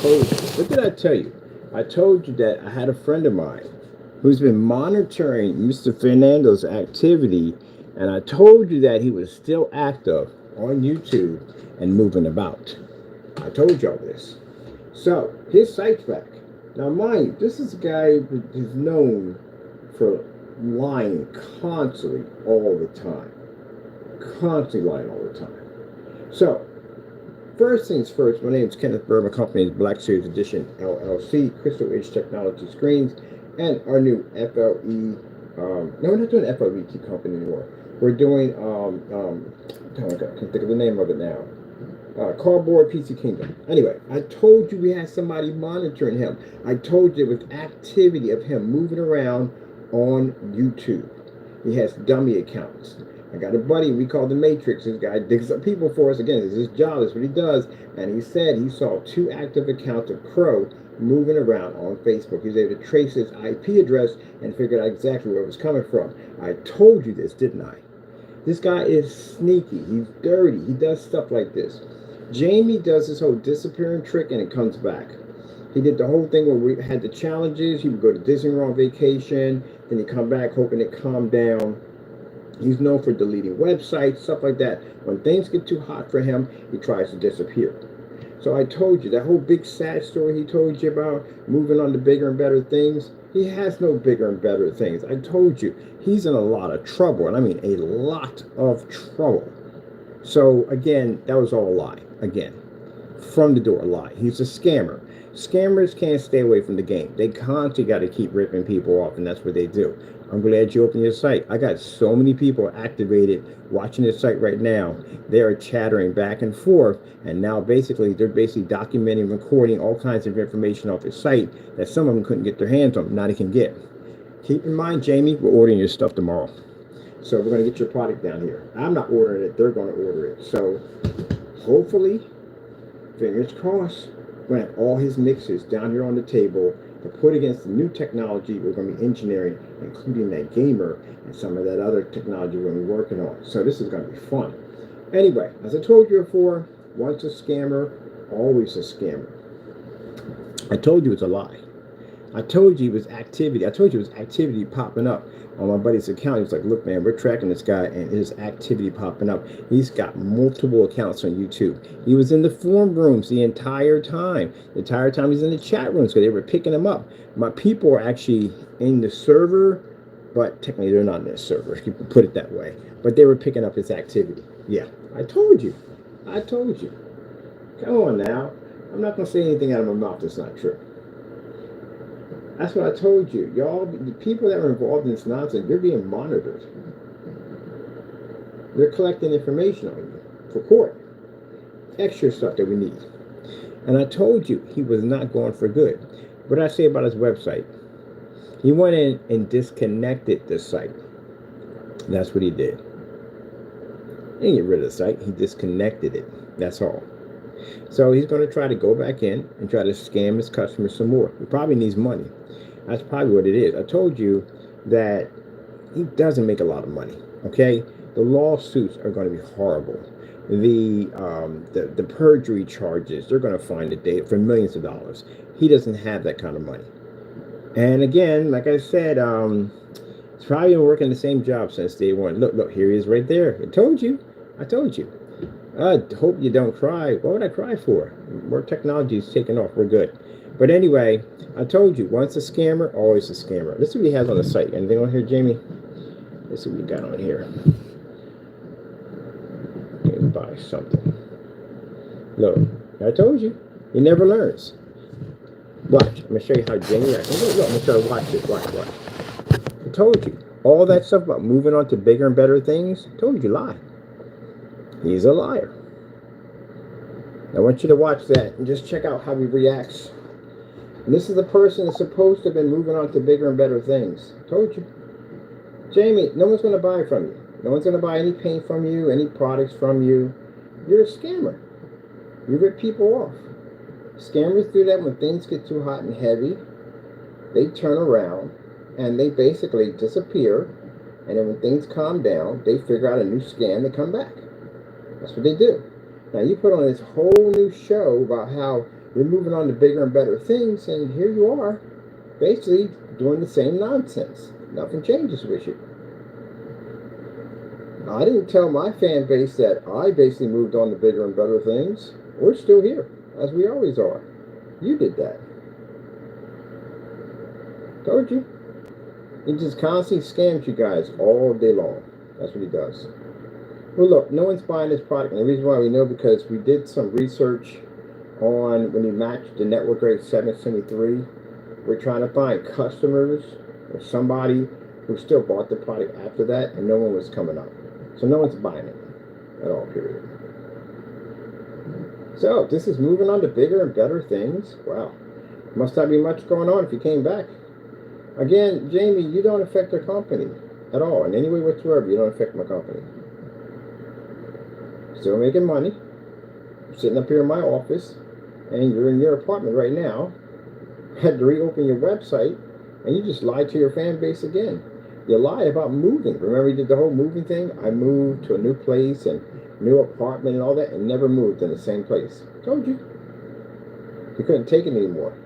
told you. What did I tell you? I told you that I had a friend of mine who's been monitoring Mr. Fernando's activity, and I told you that he was still active on YouTube and moving about. I told y'all this. So, his site's back. Now, mind you, this is a guy who's known for lying constantly all the time. Constantly lying all the time. So, first things first, my name is Kenneth Burr. My company is Black Series Edition LLC, Crystal Edge Technology Screens, and our new FLE. No, we're not doing FLET company anymore. We're doing, oh my God, I can't think of the name of it now. Cardboard PC Kingdom. Anyway, I told you we had somebody monitoring him. I told you there was activity of him moving around on YouTube. He has dummy accounts. I got a buddy we call the Matrix. This guy digs up people for us. Again, it's his job. That's what he does. And he said he saw 2 active accounts of Crow moving around on Facebook. He was able to trace his IP address and figured out exactly where it was coming from. I told you this, didn't I? This guy is sneaky. He's dirty. He does stuff like this. Jamie does this whole disappearing trick and it comes back. He did the whole thing where we had the challenges. He would go to Disney World on vacation. Then he'd come back hoping it calmed down. He's known for deleting websites, stuff like that. When things get too hot for him, he tries to disappear. So I told you, that whole big sad story he told you about, moving on to bigger and better things, he has no bigger and better things. I told you, he's in a lot of trouble, and I mean a lot of trouble. So again, that was all a lie. Again, from the door, a lie. He's a scammer. Scammers can't stay away from the game. They constantly got to keep ripping people off, and that's what they do. I'm glad you opened your site. I got so many people activated watching this site right now. They are chattering back and forth, and now basically they're documenting, recording all kinds of information off your site that some of them couldn't get their hands on. Now they can get. Keep in mind, Jamie, we're ordering your stuff tomorrow. So we're going to get your product down here. I'm not ordering it. They're going to order it. So hopefully, fingers crossed, we're going to have all his mixes down here on the table to put against the new technology we're going to be engineering, including that gamer and some of that other technology we're going to be working on. So this is going to be fun. Anyway, as I told you before, once a scammer, always a scammer. I told you it's a lie. I told you it was activity. I told you it was activity popping up on my buddy's account. He was like, look, man, we're tracking this guy, and his activity popping up. He's got multiple accounts on YouTube. He was in the forum rooms the entire time. The entire time he's in the chat rooms because they were picking him up. My people are actually in the server, but technically they're not in the server, if you can put it that way. But they were picking up his activity. Yeah, I told you. I told you. Come on now. I'm not going to say anything out of my mouth that's not true. That's what I told you. Y'all, the people that are involved in this nonsense, you're being monitored. They're collecting information on you for court. Extra stuff that we need. And I told you he was not going for good. What did I say about his website? He went in and disconnected the site. That's what he did. He didn't get rid of the site. He disconnected it. That's all. So he's going to try to go back in and try to scam his customers some more. He probably needs money. That's probably what it is. I told you that he doesn't make a lot of money, okay? The lawsuits are going to be horrible. The perjury charges, they're going to find a date for millions of dollars. He doesn't have that kind of money. And again, like I said, he's probably been working the same job since day one. Look, here he is right there. I told you. I hope you don't cry. What would I cry for? More technology is taking off. We're good. But anyway, I told you, once a scammer, always a scammer. Let's see what he has on the site. Anything on here, Jamie? Let's see what we got on here. Let me buy something. Look, I told you. He never learns. Watch. I'm going to show you how Jamie acts. Look, I'm going to show you. Watch this. Watch. I told you. All that stuff about moving on to bigger and better things, I told you lie. He's a liar. I want you to watch that and just check out how he reacts. And this is the person that's supposed to have been moving on to bigger and better things. I told you. Jamie, no one's going to buy from you. No one's going to buy any paint from you, any products from you. You're a scammer. You rip people off. Scammers do that when things get too hot and heavy. They turn around and they basically disappear. And then when things calm down, they figure out a new scam to come back. That's what they do. Now, you put on this whole new show about how We're moving on to bigger and better things, and here you are, basically doing the same nonsense. Nothing changes with you. I didn't tell my fan base that I basically moved on to bigger and better things. We're still here, as we always are. You did that. Told you. He just constantly scams you guys all day long. That's what he does. Well, look, no one's buying this product, and the reason why we know because we did some research on when you matched the network rate 773. We're trying to find customers or somebody who still bought the product after that, and no one was coming up. So no one's buying it at all, period. So this is moving on to bigger and better things. Wow. Must not be much going on if you came back. Again, Jamie, you don't affect our company at all. In any way whatsoever, you don't affect my company. Still making money. I'm sitting up here in my office, and you're in your apartment right now. Had to reopen your website, and you just lied to your fan base again. You lie about moving. Remember you did the whole moving thing? I moved to a new place and new apartment and all that, and never moved in the same place. Told you. You couldn't take it anymore.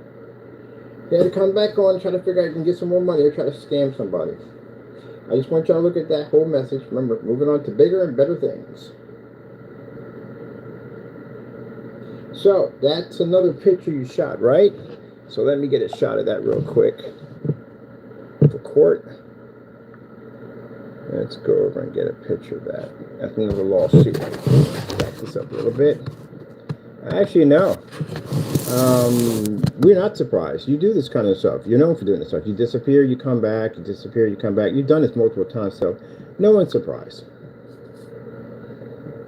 You had to come back on and try to figure out you can get some more money or try to scam somebody. I just want y'all to look at that whole message. Remember, moving on to bigger and better things. So, that's another picture you shot, right? So let me get a shot of that real quick. For court. Let's go over and get a picture of that. That's another lawsuit. Back this up a little bit. Actually, no. We're not surprised. You do this kind of stuff. You're known for doing this stuff. You disappear, you come back. You disappear, you come back. You've done this multiple times, so no one's surprised.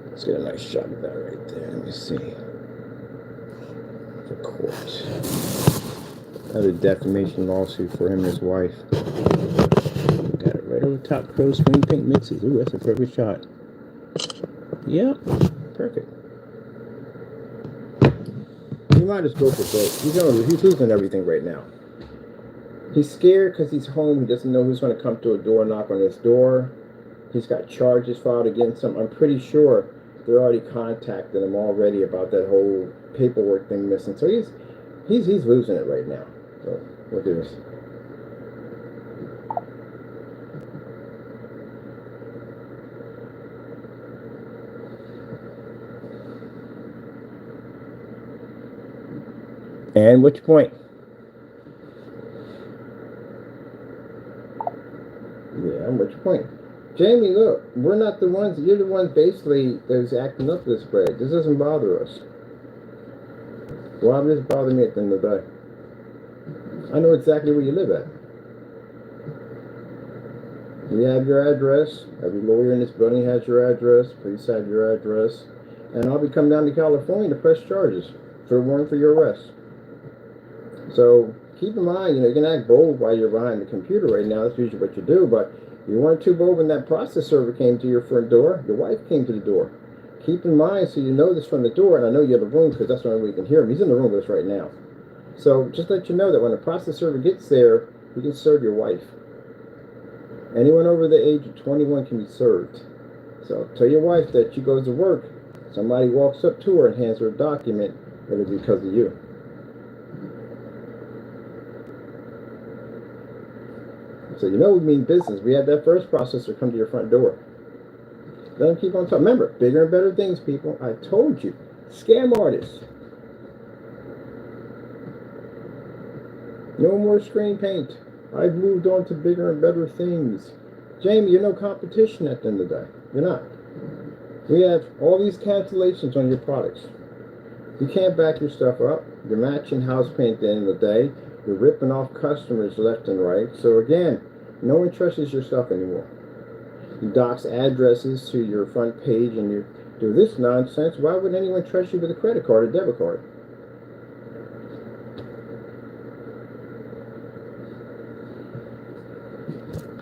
Let's get a nice shot of that right there. Let me see. For court. Another defamation lawsuit for him and his wife. Got it right over top. Pro Screen Paint Mixes. Ooh, that's a perfect shot. Yep, perfect. You might just go for broke. He's losing everything right now. He's scared because he's home. He doesn't know who's going to come to a door, knock on his door. He's got charges filed against him. I'm pretty sure they're already contacting him already about that whole paperwork thing missing. So he's losing it right now. So look at this. And what's your point? Yeah, what's your point? Jamie, look, we're not the ones, you're the ones basically that's acting up this way. This doesn't bother us. Why would this bother me at the end of the day? I know exactly where you live at. We have your address. Every lawyer in this building has your address. Police have your address. And I'll be coming down to California to press charges for warrant for your arrest. So keep in mind, you can act bold while you're behind the computer right now. That's usually what you do. But you weren't too bold when that process server came to your front door. Your wife came to the door. Keep in mind, so you know this from the door, and I know you have a room because that's the only way you can hear him. He's in the room with us right now. So just let you know that when the process server gets there, you can serve your wife. Anyone over the age of 21 can be served. So tell your wife that she goes to work, somebody walks up to her and hands her a document, it'll be because of you. So you know we mean business. We had that first processor come to your front door. Let them keep on talking. Remember, bigger and better things, people. I told you. Scam artists. No more screen paint. I've moved on to bigger and better things. Jamie, you're no competition at the end of the day. You're not. We have all these cancellations on your products. You can't back your stuff up. You're matching house paint at the end of the day. You're ripping off customers left and right. So again, no one trusts your stuff anymore. You dox addresses to your front page and you do this nonsense. Why would anyone trust you with a credit card or debit card?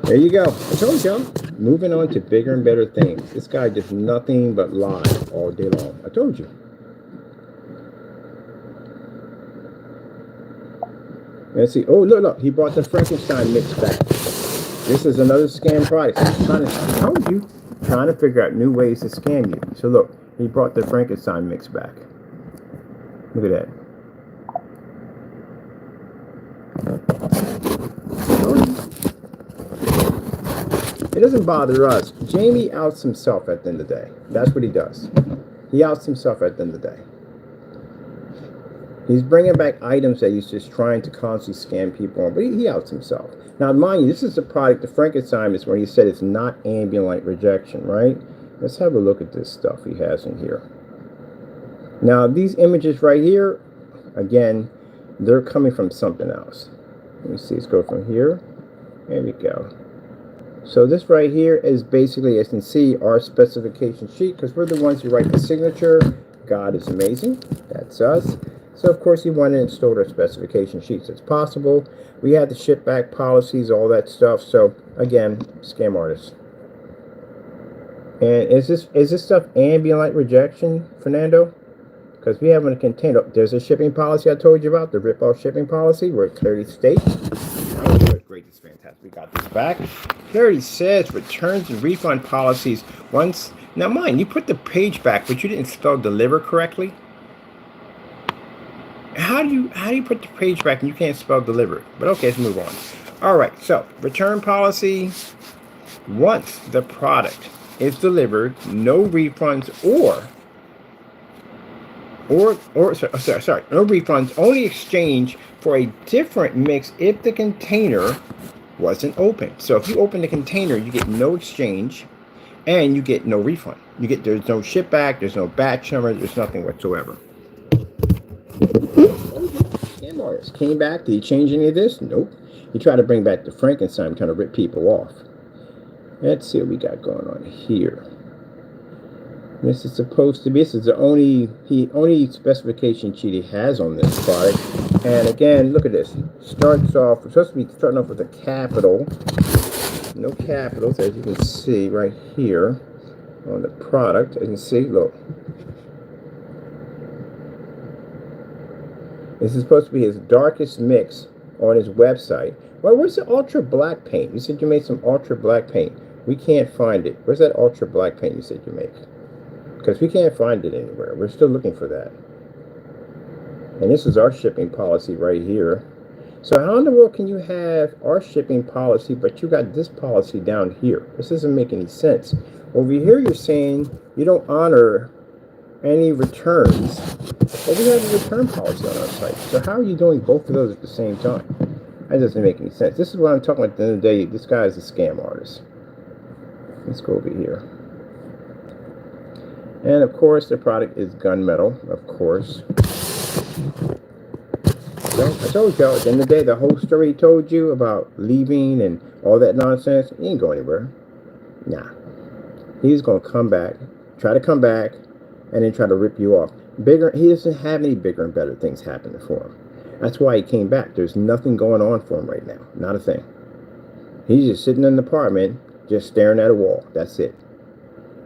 There you go. I told you. Moving on to bigger and better things. This guy does nothing but lie all day long. I told you. Let's see. Oh, look. He brought the Frankenstein mix back. This is another scam product. I told you. Trying to figure out new ways to scam you. So look, he brought the Frankenstein mix back. Look at that. It doesn't bother us. Jamie outs himself at the end of the day. That's what he does. He outs himself at the end of the day. He's bringing back items that he's just trying to constantly scam people on, but he outs himself. Now, mind you, this is the product, the Frankenstein is where he said it's not ambient rejection, right? Let's have a look at this stuff he has in here. Now, these images right here, again, they're coming from something else. Let me see, let's go from here. There we go. So this right here is basically, as you can see, our specification sheet, because we're the ones who write the signature. God is amazing. That's us. So, of course, you want to install our specification sheets. It's possible. We had the ship back policies, all that stuff. So, again, scam artists. And is this stuff ambient light rejection, Fernando? Because we have in a container. There's a shipping policy I told you about, the rip-off shipping policy, where it clearly states. Oh, great, it's fantastic. We got this back. Clearly says returns and refund policies. Once now, mind you put the page back, but you didn't spell deliver correctly. How do you put the page back and you can't spell deliver? But okay, let's move on. All right, so return policy. Once the product is delivered, no refunds sorry, no refunds, only exchange for a different mix if the container wasn't open. So if you open the container, you get no exchange and you get no refund. There's no ship back, there's no batch number, there's nothing whatsoever. Scam artist came back. Did he change any of this? Nope. He tried to bring back the Frankenstein, trying to rip people off. Let's see what we got going on here. This is supposed to be, this is the only specification sheet he has on this product. And again, look at this. Starts off, it's supposed to be starting off with a capital. No capitals, as you can see right here on the product. As you can see, look. This is supposed to be his darkest mix on his website. Well, where's the ultra black paint? You said you made some ultra black paint. We can't find it. Where's that ultra black paint you said you make? Because we can't find it anywhere. We're still looking for that. And this is our shipping policy right here. So how in the world can you have our shipping policy, but you got this policy down here? This doesn't make any sense. Over here, you're saying you don't honor any returns. Well, we have a return policy on our site. So how are you doing both of those at the same time? That doesn't make any sense. This is what I'm talking about at the end of the day. This guy is a scam artist. Let's go over here. And of course, the product is gunmetal, of course. So I told y'all, at the end of the day, the whole story he told you about leaving and all that nonsense, he ain't going anywhere. Nah. He's going to come back, try to come back, and then try to rip you off. He doesn't have any bigger and better things happening for him. That's why he came back. There's nothing going on for him right now. Not a thing. He's just sitting in the apartment, just staring at a wall. That's it.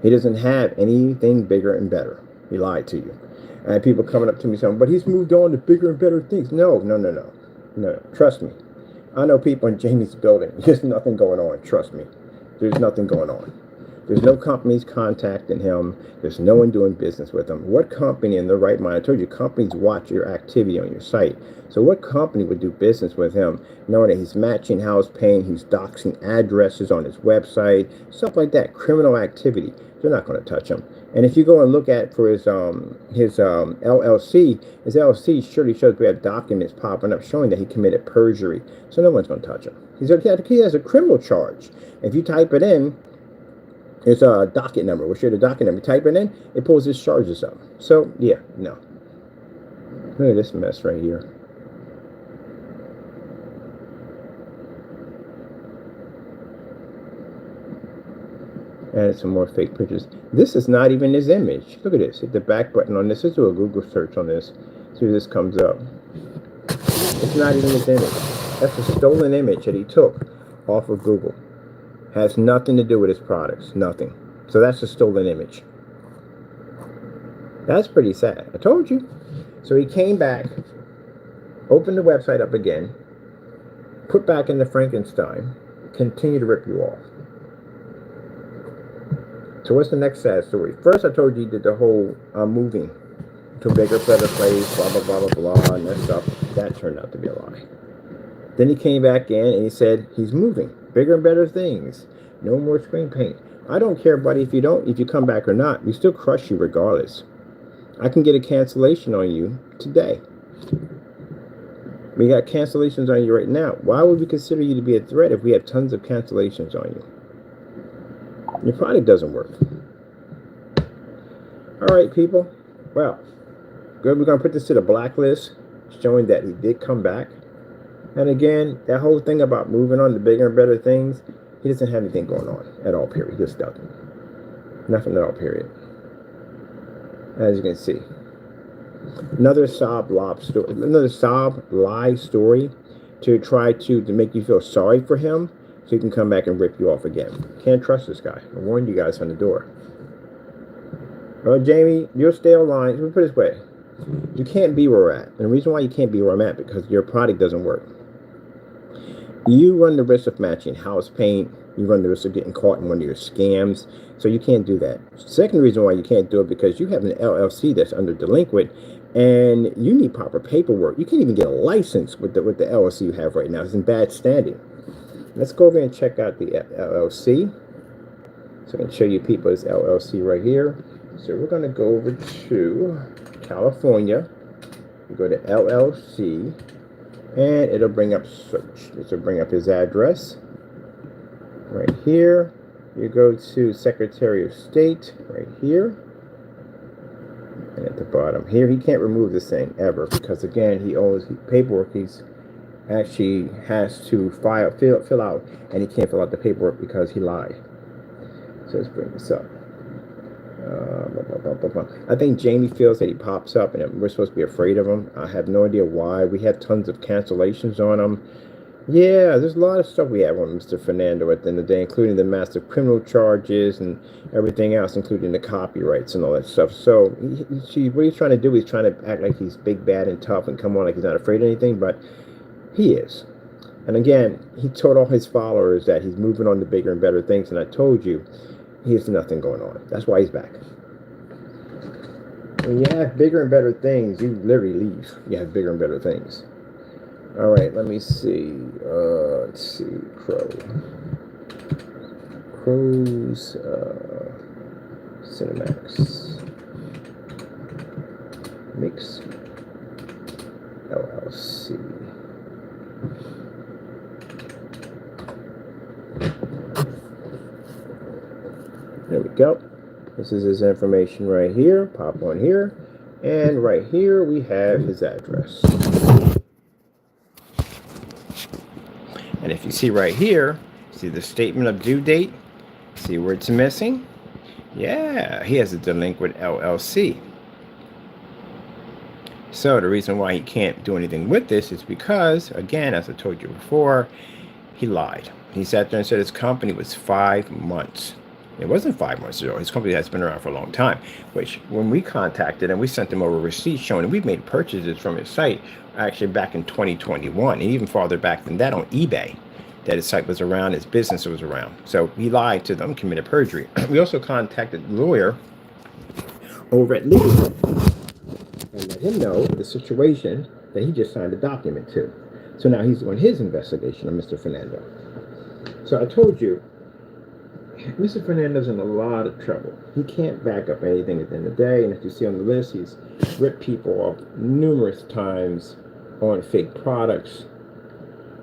He doesn't have anything bigger and better. He lied to you. And people coming up to me saying, but he's moved on to bigger and better things. No. Trust me. I know people in Jamie's building. There's nothing going on. Trust me. There's nothing going on. There's no companies contacting him. There's no one doing business with him. What company in their right mind? I told you, companies watch your activity on your site. So what company would do business with him, knowing that he's matching house paying, he's doxing addresses on his website, stuff like that, criminal activity. They're not going to touch him. And if you go and look at for his LLC, his LLC surely shows we have documents popping up showing that he committed perjury. So no one's going to touch him. He has a criminal charge. If you type it in, it's a docket number. We'll show you the docket number. Type it in, it pulls his charges up. So, yeah, no. Look at this mess right here. Added some more fake pictures. This is not even his image. Look at this. Hit the back button on this. Let's do a Google search on this. See if this comes up. It's not even his image. That's a stolen image that he took off of Google. Has nothing to do with his products. Nothing. So that's a stolen image. That's pretty sad. I told you. So he came back, opened the website up again, put back in the Frankenstein, continue to rip you off. So what's the next sad story? First, I told you he did the whole moving to a bigger, better place, blah, blah, blah, blah, blah, and that stuff. That turned out to be a lie. Then he came back in and he said he's moving. Bigger and better things. No more screen paint. I don't care, buddy, if you come back or not. We still crush you regardless. I can get a cancellation on you today. We got cancellations on you right now. Why would we consider you to be a threat if we have tons of cancellations on you? Your product doesn't work. All right, people. Well, good. We're going to put this to the blacklist, showing that he did come back. And again, that whole thing about moving on to bigger and better things, he doesn't have anything going on at all, period. He just doesn't. Nothing at all, period. As you can see. Another sob lie story to try to make you feel sorry for him so he can come back and rip you off again. Can't trust this guy. I warned you guys from the door. Well, Jamie, you'll stay online. Let me put it this way. You can't be where we're at. And the reason why you can't be where I'm at, because your product doesn't work. You run the risk of matching house paint. You run the risk of getting caught in one of your scams. So you can't do that. Second reason why you can't do it, because you have an LLC that's under delinquent, and you need proper paperwork. You can't even get a license with the LLC you have right now. It's in bad standing. Let's go over and check out the LLC. So I can show you people this LLC right here. So we're going to go over to California. You go to LLC, and it'll bring up search. This will bring up his address. Right here, you go to Secretary of State, right here. And at the bottom here, he can't remove this thing ever, because again, he owns paperwork he's actually has to fill out, and he can't fill out the paperwork because he lied. So let's bring this up. I think Jamie feels that he pops up and we're supposed to be afraid of him. I have no idea why. We have tons of cancellations on him. Yeah, there's a lot of stuff we have on Mr. Fernando at the end of the day, including the massive criminal charges and everything else, including the copyrights and all that stuff. So what he's trying to do, he's trying to act like he's big, bad, and tough and come on like he's not afraid of anything, but he is. And again, he told all his followers that he's moving on to bigger and better things, and I told you, he has nothing going on. That's why he's back. When you have bigger and better things, you literally leave. You have bigger and better things. All right, let me see. Let's see. Crow's Cinemax Mix LLC. There we go. This is his information right here. Pop on here. And right here we have his address. And if you see right here, see the statement of due date? See where it's missing? Yeah, he has a delinquent LLC. So the reason why he can't do anything with this is because, again, as I told you before, he lied. He sat there and said his company was 5 months. It wasn't 5 months ago. His company has been around for a long time, which when we contacted him, we sent him over receipts showing that we've made purchases from his site actually back in 2021, and even farther back than that on eBay, that his site was around, his business was around. So he lied to them, committed perjury. We also contacted the lawyer over at Legal and let him know the situation that he just signed a document to. So now he's doing his investigation of Mr. Fernando. So I told you, Mr. Fernando's in a lot of trouble. He can't back up anything at the end of the day, and as you see on the list, he's ripped people off numerous times on fake products,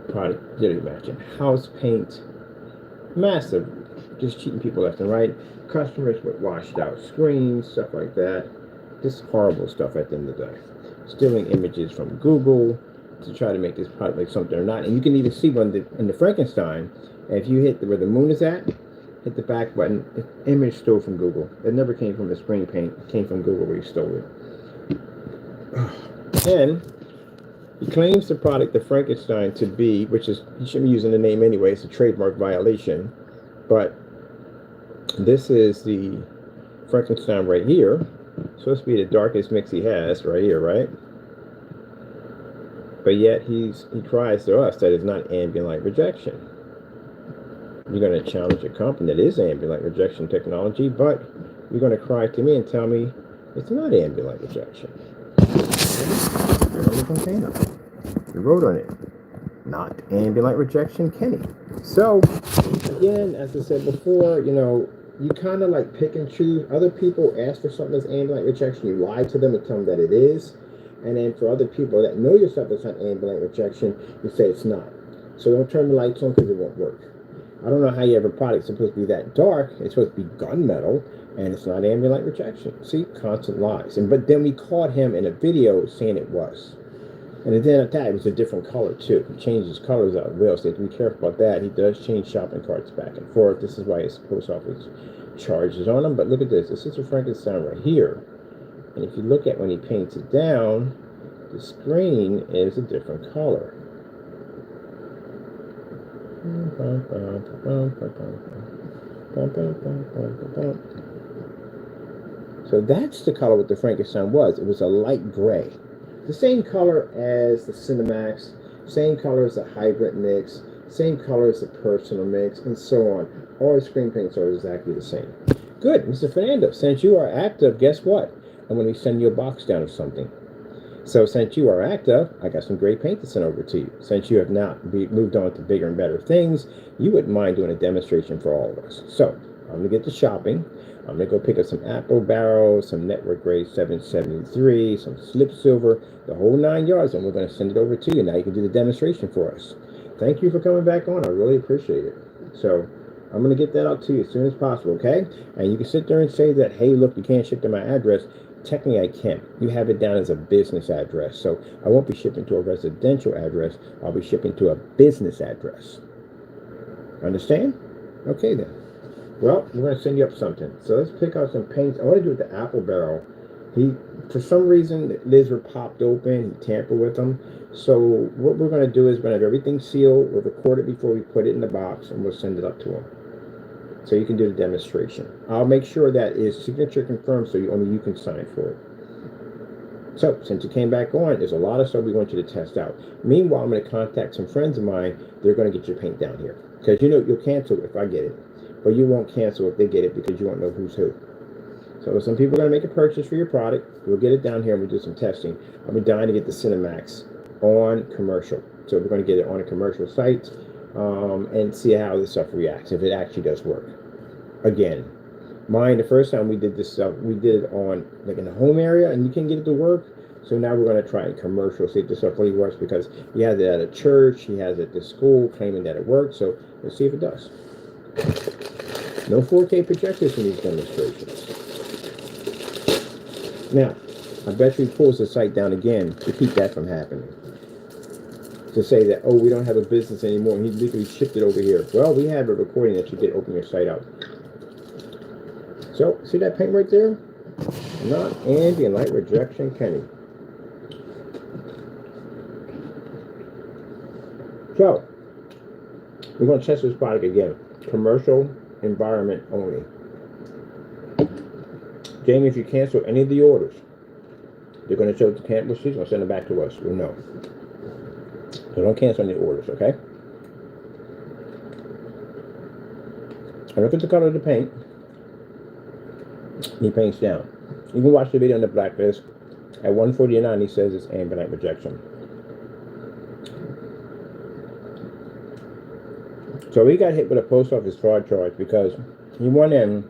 literally matching house paint, massive, just cheating people left and right, customers with washed out screens, stuff like that, just horrible stuff at the end of the day. Stealing images from Google to try to make this product like something or not, and you can even see when in the Frankenstein, if you hit where the moon is at, hit the back button, image stole from Google. It never came from the screen paint. It came from Google where he stole it. And he claims the product, the Frankenstein, to be, which is, he shouldn't be using the name anyway, it's a trademark violation. But this is the Frankenstein right here. Supposed to be the darkest mix he has right here, right? But yet he cries to us that it's not ambient light rejection. You're going to challenge a company that is ambient light rejection technology, but you're going to cry to me and tell me it's not ambient light rejection. You're on the container. You wrote on it. not ambient light rejection Kenny. So, again, as I said before, you kind of like pick and choose. Other people ask for something that's ambient light rejection, you lie to them and tell them that it is. And then for other people that know your stuff is not ambient light rejection, you say it's not. So don't turn the lights on because it won't work. I don't know how you have a product supposed to be that dark. It's supposed to be gunmetal, and it's not ambient light rejection. See, constant lies. But then we caught him in a video saying it was. And then at that, it was a different color too. He changed his colors out. Will, so you have to be careful about that. He does change shopping carts back and forth. This is why his post office charges on him. But look at this. This is a Frankenstein right here. And if you look at when he paints it down, the screen is a different color. So that's the color what the Frankenstein was. It was a light gray. The same color as the Cinemax, same color as the Hybrid Mix, same color as the Personal Mix, and so on. All the screen paints are exactly the same. Good, Mr. Fernando, since you are active, guess what? I'm going to be sending you a box down of something. So since you are active, I got some great paint to send over to you. Since you have not moved on to bigger and better things, you wouldn't mind doing a demonstration for all of us. So I'm going to get to shopping. I'm going to go pick up some Apple Barrel, some Network Grade 773, some Slip Silver, the whole 9 yards, and we're going to send it over to you. Now you can do the demonstration for us. Thank you for coming back on. I really appreciate it. So I'm going to get that out to you as soon as possible, okay? And you can sit there and say that, hey, look, you can't ship to my address. Technically, I can. You have it down as a business address. So I won't be shipping to a residential address. I'll be shipping to a business address. Understand? Okay, then. Well, we're going to send you up something. So let's pick out some paints. I want to do it with the Apple Barrel. For some reason, the lids were popped open. He tampered with them. So what we're going to do is we're going to have everything sealed. We'll record it before we put it in the box, and we'll send it up to him. So you can do the demonstration. I'll make sure that his signature confirmed so only you can sign for it. So since you came back on, there's a lot of stuff we want you to test out. Meanwhile, I'm going to contact some friends of mine. They're going to get your paint down here. Because you'll cancel if I get it. But you won't cancel if they get it because you won't know who's who. So some people are going to make a purchase for your product. We'll get it down here and we'll do some testing. I've been dying to get the Cinemax on commercial. So we're going to get it on a commercial site and see how this stuff reacts, if it actually does work. Again, the first time we did this stuff, we did it on like in the home area and you can get it to work. So now we're going to try it commercial, see if this stuff really works, because he has it at a church, he has it at the school claiming that it works. So let's see if it does. No 4K projectors in these demonstrations. Now, I bet you he pulls the site down again to keep that from happening. To say that, oh, we don't have a business anymore, and he literally shipped it over here. Well, we have a recording that you get open your site up. So, see that paint right there? Not ambient light rejection Kenny. So, we're going to test this product again. Commercial environment only. Jamie, if you cancel any of the orders, they're going to show it to cancel receipts or send them back to us. We'll know. So don't cancel any orders, okay? And look at the color of the paint. He paints down. You can watch the video on the blacklist. At 149, he says it's ambient light rejection. So he got hit with a post office fraud charge because he went in,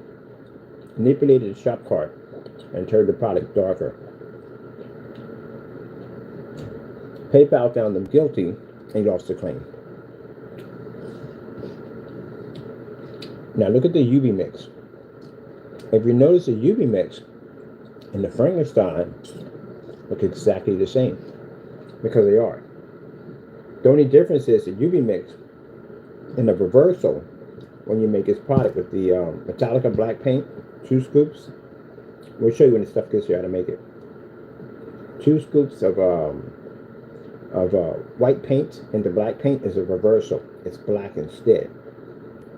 manipulated the shop cart, and turned the product darker. PayPal found him guilty and he lost the claim. Now look at the UV mix. If you notice the UV mix and the Frankenstein look exactly the same because they are. The only difference is the UV mix and the reversal when you make this product with the Metallica black paint, 2 scoops. We'll show you when the stuff gets here how to make it. 2 scoops of white paint into black paint is a reversal. It's black instead.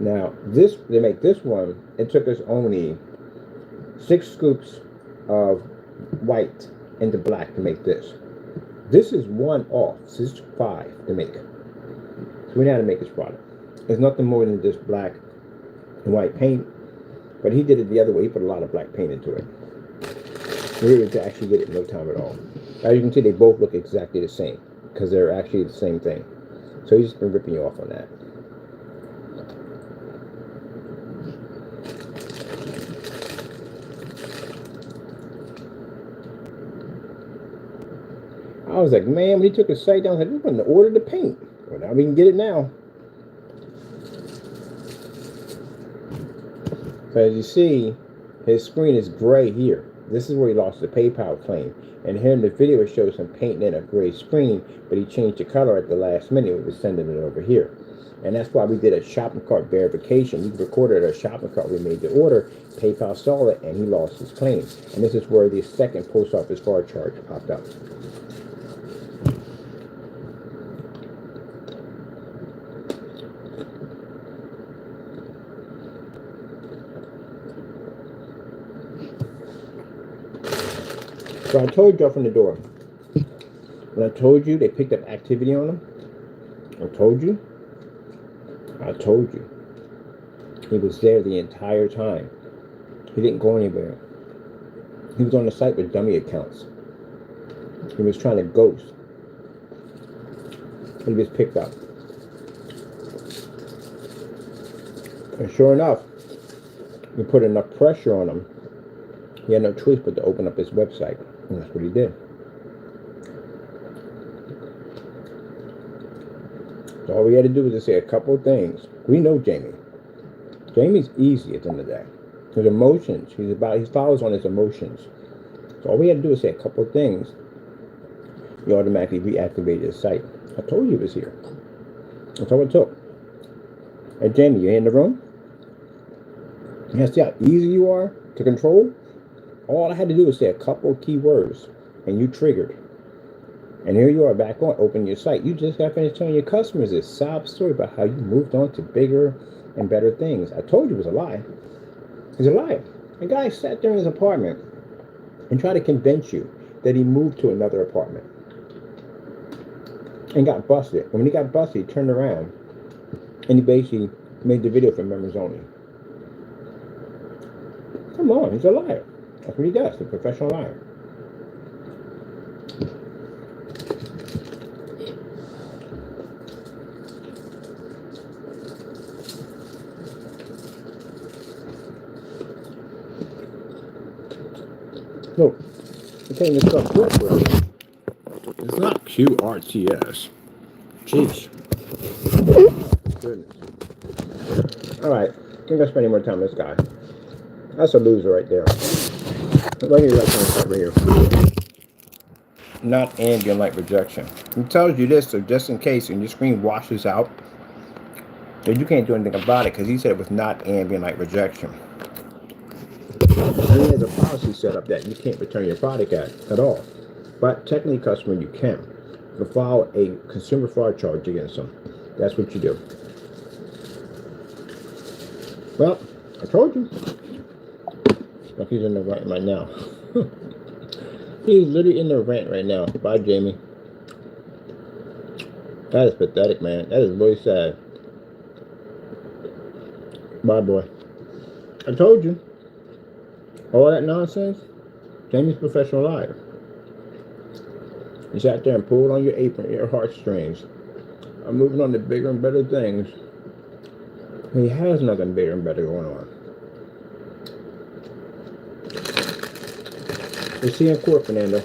Now this, they make this one, it took us only 6 scoops of white into black to make this. This is 1 off. So this is 5 to make. So we know how to make this product. It's nothing more than just black and white paint, but he did it the other way. He put a lot of black paint into it. We were able to actually get it in no time at all. As you can see, they both look exactly the same because they're actually the same thing. So he's just been ripping you off on that. I was like, man, when he took his site down, I was like, we're going to order the paint. Well, now we can get it now. So as you see, his screen is gray here. This is where he lost the PayPal claim. And here in the video, it shows him painting in a gray screen, but he changed the color at the last minute. We were sending it over here. And that's why we did a shopping cart verification. We recorded a shopping cart. We made the order. PayPal saw it, and he lost his claim. And this is where the second post office fraud charge popped up. So I told you from the door. When I told you they picked up activity on him, I told you. He was there the entire time. He didn't go anywhere. He was on the site with dummy accounts. He was trying to ghost. He was picked up. And sure enough, we put enough pressure on him. He had no choice but to open up his website. And that's what he did. So all we had to do was to say a couple of things. We know Jamie. Jamie's easy at the end of the day. His emotions. He follows on his emotions. So all we had to do was say a couple of things. He automatically reactivated his site. I told you he was here. That's all it took. Hey Jamie, you in the room? You see how easy you are to control? All I had to do was say a couple of key words, and you triggered. And here you are back on, open your site. You just got finished telling your customers this sob story about how you moved on to bigger and better things. I told you it was a lie. He's a liar. The guy sat there in his apartment and tried to convince you that he moved to another apartment and got busted. And when he got busted, he turned around and he basically made the video for members only. Come on, he's a liar. That's what he does, a professional liar. Look, I'm taking this stuff quick with it. It's not QRTS. Jeez. Goodness. Alright, I'm gonna spend any more time with this guy. That's a loser right there. Right here, right here. Not ambient light rejection. It tells you this, so just in case and your screen washes out, then you can't do anything about it because he said it was not ambient light rejection. And he has a policy set up that you can't return your product at all. But technically, customer, you can. You can file a consumer fraud charge against them. That's what you do. Well, I told you. Like he's in the rant right now. He's literally in the rant right now. Bye, Jamie. That is pathetic, man. That is really sad. Bye, boy. I told you. All that nonsense. Jamie's a professional liar. You sat there and pulled on your apron, your heartstrings. I'm moving on to bigger and better things. He has nothing bigger and better going on. We'll see you in court, Fernando.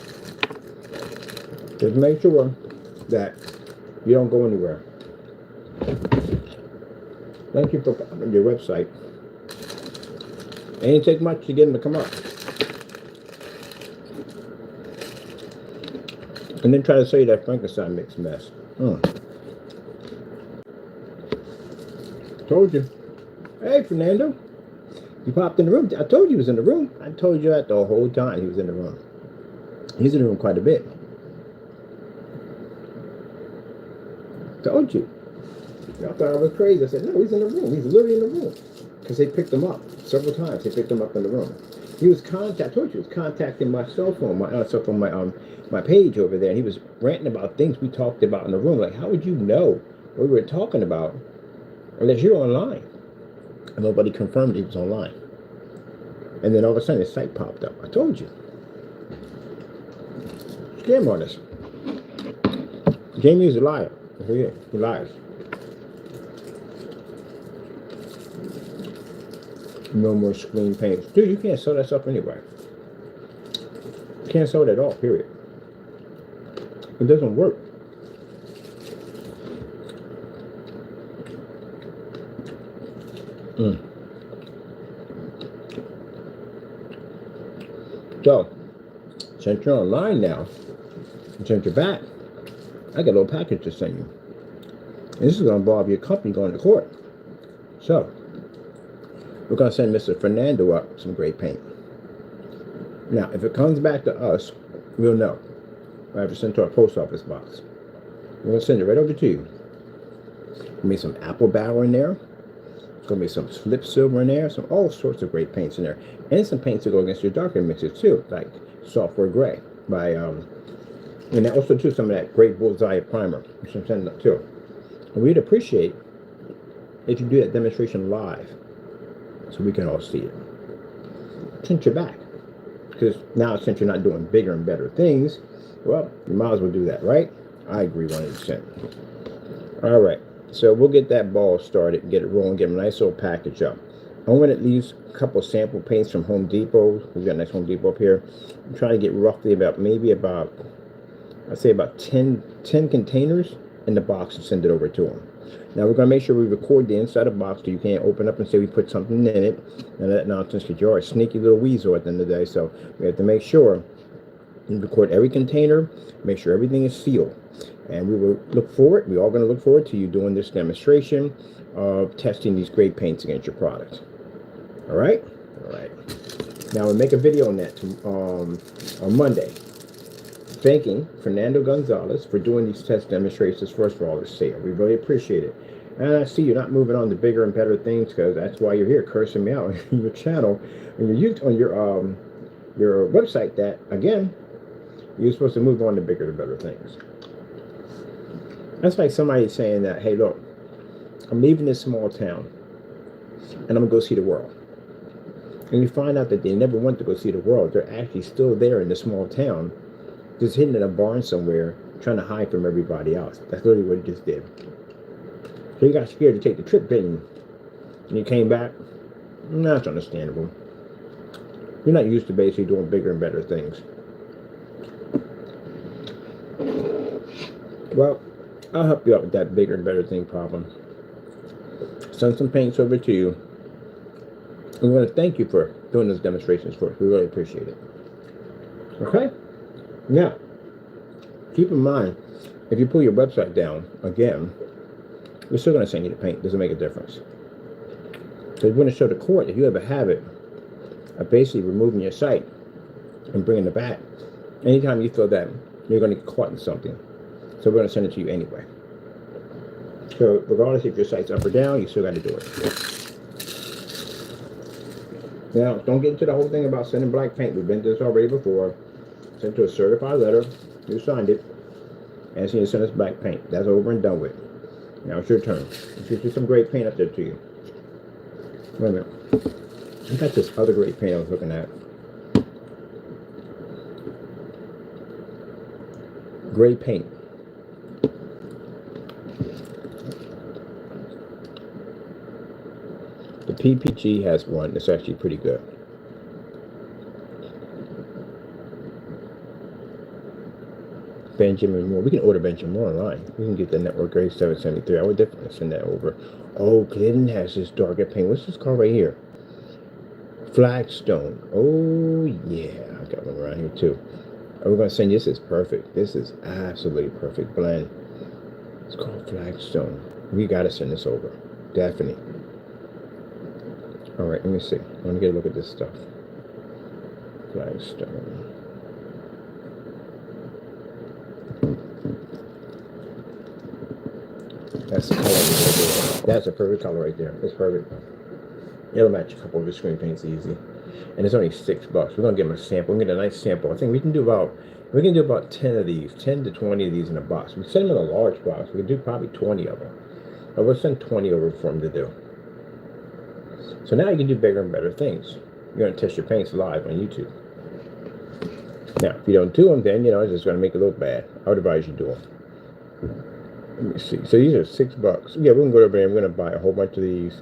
Just make sure that you don't go anywhere. Thank you for opening your website. It ain't take much to get him to come up. And then try to say that Frankenstein makes a mess. Told you. Hey, Fernando. You popped in the room. I told you he was in the room. I told you that the whole time he was in the room. He's in the room quite a bit. Told you. I thought I was crazy. I said, no, he's in the room. He's literally in the room. Because they picked him up several times. They picked him up in the room. He was I told you, he was contacting my cell phone, my page over there. And he was ranting about things we talked about in the room. Like, how would you know what we were talking about unless you're online? And nobody confirmed he was online. And then all of a sudden his site popped up. I told you. Scam artist. Jamie is a liar. He lies. No more screen paints. Dude, you can't sell that stuff anyway. You can't sell it at all, period. It doesn't work. So, since you're online now, since you're back, I got a little package to send you. And this is going to involve your company going to court. So, we're going to send Mr. Fernando up some great paint. Now, if it comes back to us, we'll know. I have to send it to our post office box. We're going to send it right over to you. There's going to be some apple barrel in there. There's going to be some slip silver in there. Some all sorts of great paints in there. And some paints to go against your darker mixes too, like software gray by and also too some of that great bullseye primer, which I'm sending up too. And we'd appreciate if you do that demonstration live, so we can all see it. Since you're back, because now since you're not doing bigger and better things, well, you might as well do that, right? I agree 100%. All right, so we'll get that ball started, get it rolling, get a nice little package up. I want at least a couple sample paints from Home Depot. We've got a nice Home Depot up here. I'm trying to get roughly about I'd say about 10 containers in the box and send it over to them. Now we're going to make sure we record the inside of the box so you can't open up and say we put something in it and that nonsense, because you're a sneaky little weasel at the end of the day. So we have to make sure we record every container, make sure everything is sealed. And we will we're all going to look forward to you doing this demonstration of testing these great paints against your product. All right? All right. Now we'll make a video on that on Monday, thanking Fernando Gonzalez for doing these test demonstrations for us for all this sale. We really appreciate it. And I see you're not moving on to bigger and better things, because that's why you're here cursing me out on your channel and your website that, again, you're supposed to move on to bigger and better things. That's like somebody saying that, hey, look, I'm leaving this small town and I'm going to go see the world. And you find out that they never went to go see the world. They're actually still there in the small town, just hidden in a barn somewhere, trying to hide from everybody else. That's literally what he just did. So you got scared to take the trip, didn't you? And you came back? No, that's understandable. You're not used to basically doing bigger and better things. Well, I'll help you out with that bigger and better thing problem. Send some paints over to you. We want to thank you for doing those demonstrations for us. We really appreciate it. Okay? Now, keep in mind, if you pull your website down, again, we're still going to send you the paint. It doesn't make a difference. So you want to show the court, if you have a habit of basically removing your site and bringing it back, anytime you feel that you're going to get caught in something. So we're going to send it to you anyway. So regardless if your site's up or down, you still got to do it. Now, don't get into the whole thing about sending black paint. We've been to this already before. Sent to a certified letter. You signed it. Asking you to send us black paint. That's over and done with. Now it's your turn. Let's get you some great paint up there to you. Wait a minute. I got this other great paint I was looking at. Gray paint. The PPG has one that's actually pretty good. Benjamin Moore. We can order Benjamin Moore online. We can get the Network Gray 773. I would definitely send that over. Oh, Glidden has this darker paint. What's this called right here? Flagstone. Oh, yeah. I got one around here too. Oh, we're going to send you. This is perfect. This is absolutely perfect blend. It's called Flagstone. We got to send this over. Definitely. All right, let me see. I want to get a look at this stuff. Flagstone. That's the color right there. That's a perfect color right there. It's perfect. It'll match a couple of the screen paints easy. And it's only $6. We're gonna give them a sample. We're gonna get a nice sample. I think we can do about 10 of these, 10 to 20 of these in a box. We send them in a large box. We can do probably 20 of them. But we'll send 20 over for them to do. So now you can do bigger and better things. You're gonna test your paints live on YouTube. Now, if you don't do them, then it's just gonna make it look bad. I would advise you do them. Let me see. So these are $6. Yeah, we're gonna go over there and we're gonna buy a whole bunch of these.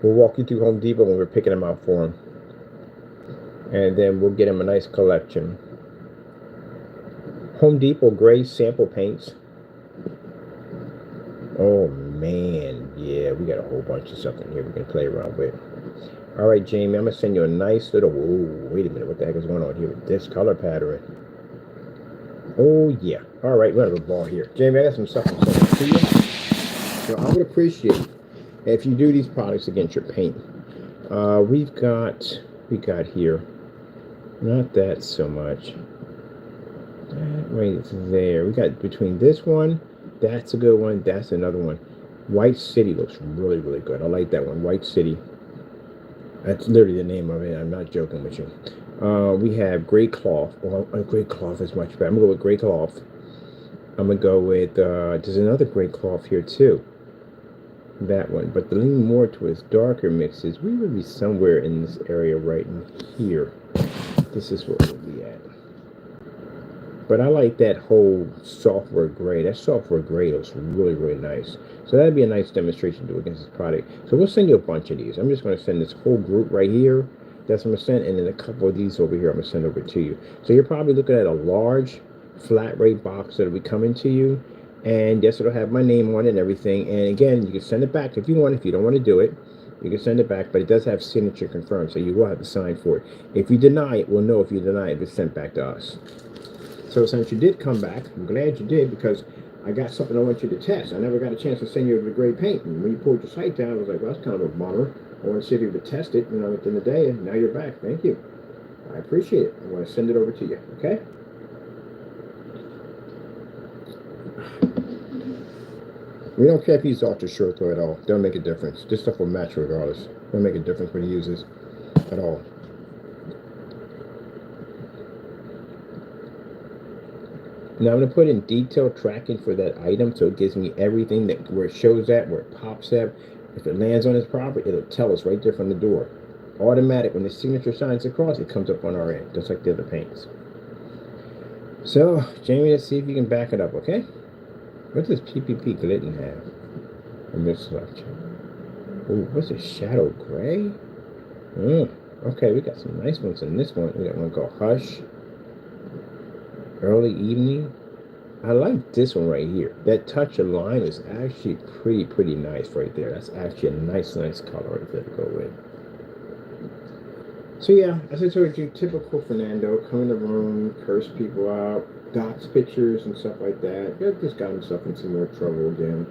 We'll walk you through Home Depot when we're picking them out for him. And then we'll get him a nice collection. Home Depot gray sample paints. Oh man, yeah, we got a whole bunch of stuff in here we can play around with. All right, Jamie, I'm gonna send you a nice little. Whoa, wait a minute, what the heck is going on here with this color pattern? Oh yeah. All right, we have a ball here, Jamie. I got some stuff I'm sending to you. So I would appreciate if you do these products against your paint. We got here. Not that so much. That right there. We got between this one. That's a good one. That's another one. White City looks really, really good. I like that one. White City. That's literally the name of it. I'm not joking with you. We have Gray Cloth. Well, Gray Cloth is much better. I'm going to go with Gray Cloth. I'm going to go with, there's another Gray Cloth here too. That one. But the lean more towards darker mixes, we would be somewhere in this area right in here. This is where we'll be at. But I like that whole software gray. That software gray looks really, really nice. So that'd be a nice demonstration to do against this product. So we'll send you a bunch of these. I'm just going to send this whole group right here. That's what I'm going to send. And then a couple of these over here I'm going to send over to you. So you're probably looking at a large flat rate box that'll be coming to you. And yes, it'll have my name on it and everything. And again, you can send it back if you want. If you don't want to do it, you can send it back. But it does have signature confirmed. So you will have to sign for it. If you deny it, we'll know if you deny it if it's sent back to us. So since you did come back, I'm glad you did, because I got something I want you to test. I never got a chance to send you the gray paint. And when you pulled your site down, I was like, well, that's kind of a bummer. I want to see if you would test it, within the day, and now you're back. Thank you. I appreciate it. I want to send it over to you, okay? We don't care if he's ultra short though at all. Don't make a difference. This stuff will match regardless. Don't make a difference when he uses at all. Now I'm going to put in detailed tracking for that item, so it gives me everything that where it shows at, where it pops at. If it lands on his property, it'll tell us right there from the door. Automatic, when the signature signs across, it comes up on our end, just like the other paints. So, Jamie, let's see if you can back it up, okay? What does PPP Glidden have in this selection? Oh, what's a shadow gray? Okay, we got some nice ones in this one. We got one called Hush. Early Evening. I like this one right here. That touch of lime is actually pretty nice right there. That's actually a nice color right there to go with. So yeah, as I told you, typical Fernando, come in the room, curse people out, dox pictures and stuff like that. Just got himself in some more trouble again.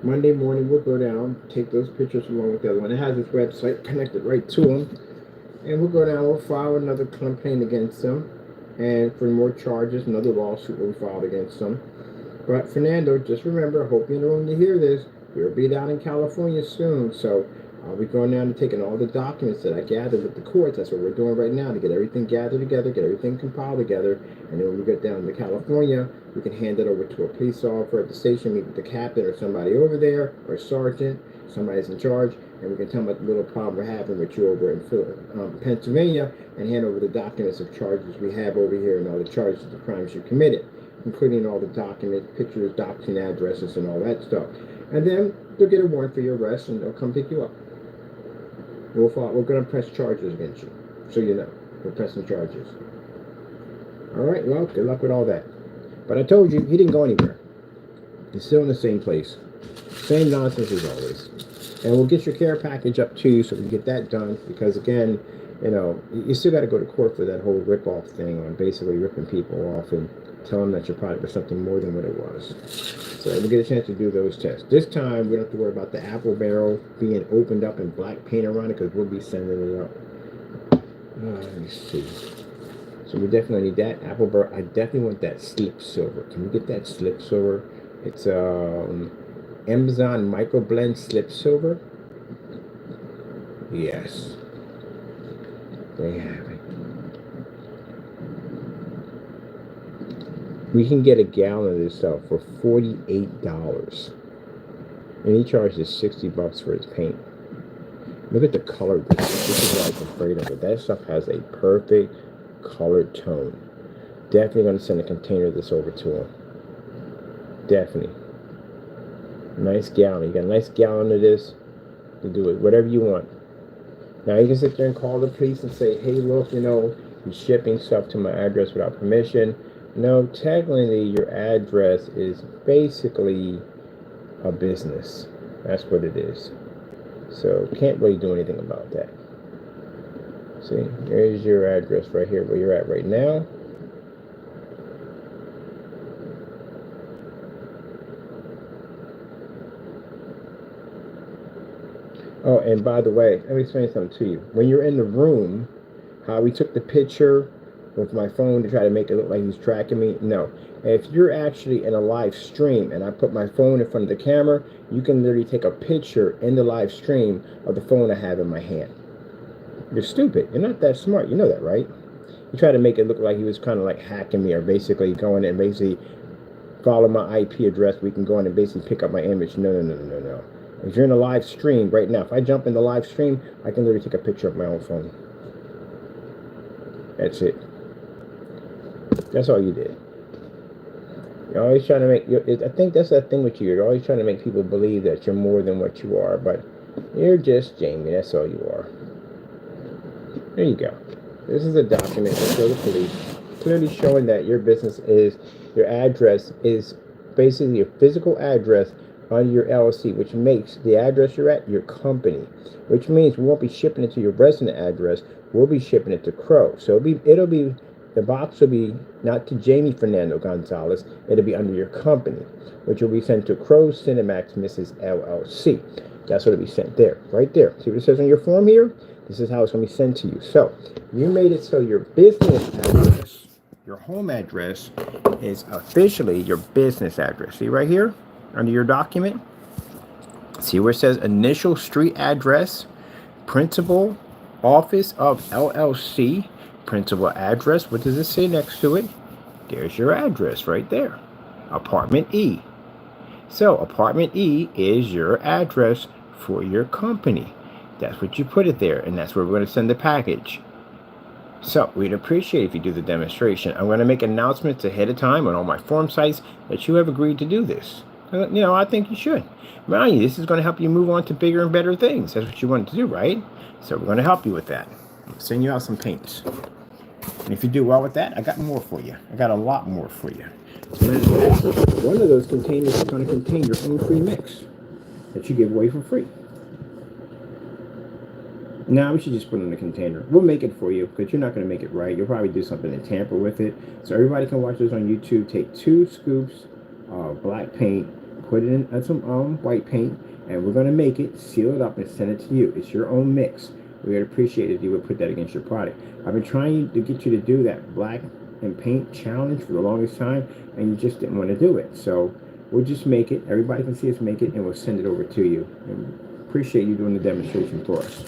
Monday morning, we'll go down, take those pictures along with the other one. It has its website connected right to him. And we'll go down, we'll file another complaint against him. And for more charges, another lawsuit will be filed against them. But Fernando, just remember, I hope you're in the room to hear this. We'll be down in California soon, so I'll be going down and taking all the documents that I gathered with the courts. That's what we're doing right now, to get everything gathered together, get everything compiled together, and then when we get down to California, we can hand it over to a police officer at the station, meet with the captain or somebody over there, or sergeant, somebody's in charge, and we can tell them about the little problem we're having with you over in Pennsylvania, and hand over the documents of charges we have over here and all the charges of the crimes you committed, including all the documents, pictures, doxing addresses, and all that stuff. And then they'll get a warrant for your arrest, and they'll come pick you up. We're going to press charges against you, so you know. We're pressing charges. All right, well, good luck with all that. But I told you, he didn't go anywhere. He's still in the same place. Same nonsense as always. And we'll get your care package up to you so we can get that done, because again, you still got to go to court for that whole rip-off thing on basically ripping people off and tell them that your product was something more than what it was. So we'll get a chance to do those tests. This time, we don't have to worry about the apple barrel being opened up and black paint around it, because we'll be sending it up. Let me see. So we definitely need that apple barrel. I definitely want that slip silver. Can we get that slip silver? It's Amazon Microblend Slip Silver. Yes. They have it. We can get a gallon of this stuff for $48. And he charges $60 for his paint. Look at the color. This is what I'm afraid of. That stuff has a perfect colored tone. Definitely going to send a container of this over to him. Definitely. Nice gallon. You got a nice gallon of this to do it. Whatever you want. Now you can sit there and call the police and say, hey, look, you're shipping stuff to my address without permission. No, technically your address is basically a business. That's what it is. So can't really do anything about that. See, there's your address right here where you're at right now. Oh, and by the way, let me explain something to you. When you're in the room, how we took the picture with my phone to try to make it look like he's tracking me, no. If you're actually in a live stream and I put my phone in front of the camera, you can literally take a picture in the live stream of the phone I have in my hand. You're stupid. You're not that smart. You know that, right? You try to make it look like he was kind of like hacking me or basically going and basically follow my IP address. We can go in and basically pick up my image. No, no, no, no, no, no. If you're in a live stream right now, if I jump in the live stream, I can literally take a picture of my own phone. That's it. That's all you did. You're always trying to make, I think that's that thing with you. You're always trying to make people believe that you're more than what you are, but you're just Jamie. That's all you are. There you go. This is a document to show the police, clearly showing that your business is, your address is basically your physical address on your LLC, which makes the address you're at your company, which means we won't be shipping it to your resident address. We'll be shipping it to Crow. So it'll be the box will be not to Jamie Fernando Gonzalez. It'll be under your company, which will be sent to Crow Cinemax Mrs. LLC. That's what it'll be sent there, right there. See what it says on your form here? This is how it's going to be sent to you. So you made it so your business address, your home address, is officially your business address. See right here under your document? See where it says initial street address, principal office of LLC, principal address. What does it say next to it? There's your address right there. Apartment E. So apartment E is your address for your company. That's what you put it there, and that's where we're going to send the package. So we'd appreciate if you do the demonstration. I'm going to make announcements ahead of time on all my forum sites that you have agreed to do this. I think you should. Mind you, this is going to help you move on to bigger and better things. That's what you wanted to do, right? So we're going to help you with that. I'll send you out some paints. And if you do well with that, I got more for you. I got a lot more for you. One of those containers is going to contain your own free mix that you give away for free. Now we should just put it in a container. We'll make it for you because you're not going to make it right. You'll probably do something to tamper with it. So everybody can watch this on YouTube. Take 2 scoops of black paint, put it in some white paint, and we're going to make it, seal it up, and send it to you. It's your own mix. We would appreciate it if you would put that against your product. I've been trying to get you to do that black and paint challenge for the longest time, and you just didn't want to do it. So we'll just make it. Everybody can see us make it, and we'll send it over to you. And appreciate you doing the demonstration for us.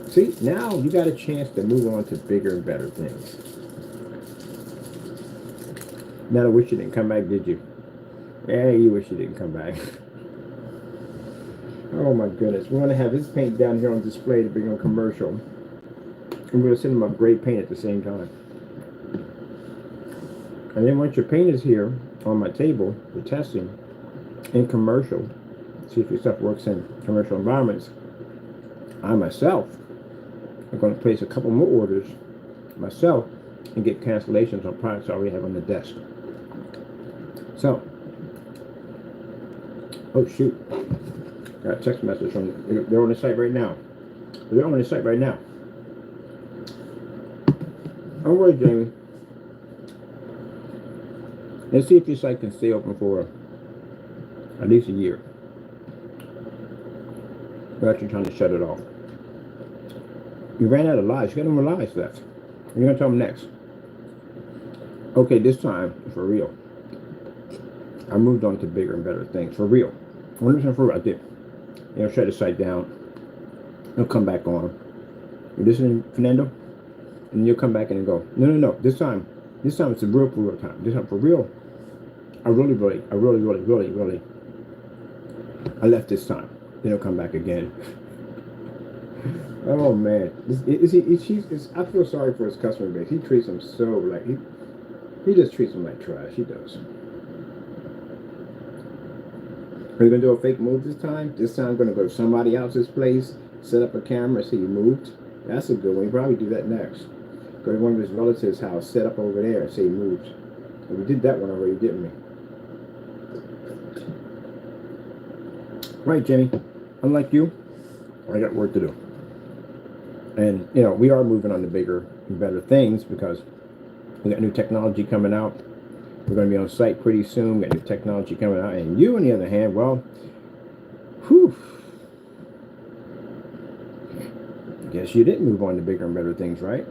See, now you got a chance to move on to bigger and better things. Now I wish you didn't come back, did you? Yeah, you wish you didn't come back. Oh my goodness. We're going to have this paint down here on display to bring on commercial. And we're going to send them up great paint at the same time. And then once your paint is here on my table for testing in commercial, see if your stuff works in commercial environments, I myself I'm going to place a couple more orders myself and get cancellations on products I already have on the desk. So, oh shoot, got a text message from, they're on the site right now. They're on the site right now. Don't worry, Jamie. Let's see if your site can stay open for at least a year. We're actually trying to shut it off. You ran out of lies. You got no more lies left. You're going to tell them next. Okay, this time, for real. I moved on to bigger and better things. For real. 100% for real, I did. Shut the site down. It'll come back on. You listening, Fernando? And you'll come back in and go, no. This time it's a real for real time. This time for real. I really. I left this time. Then it'll come back again. Oh man, I feel sorry for his customer base. He treats them so like he just treats them like trash. He does. Are you gonna do a fake move this time? This time I'm gonna go to somebody else's place, set up a camera, say you moved. That's a good one. You probably do that next. Go to one of his relatives' house, set up over there, and say you moved. And we did that one already, didn't we? Right, Jenny. Unlike you, I got work to do. And, you know, we are moving on to bigger and better things because we got new technology coming out. We're going to be on site pretty soon. We got new technology coming out. And you, on the other hand, well, whew. I guess you didn't move on to bigger and better things, right?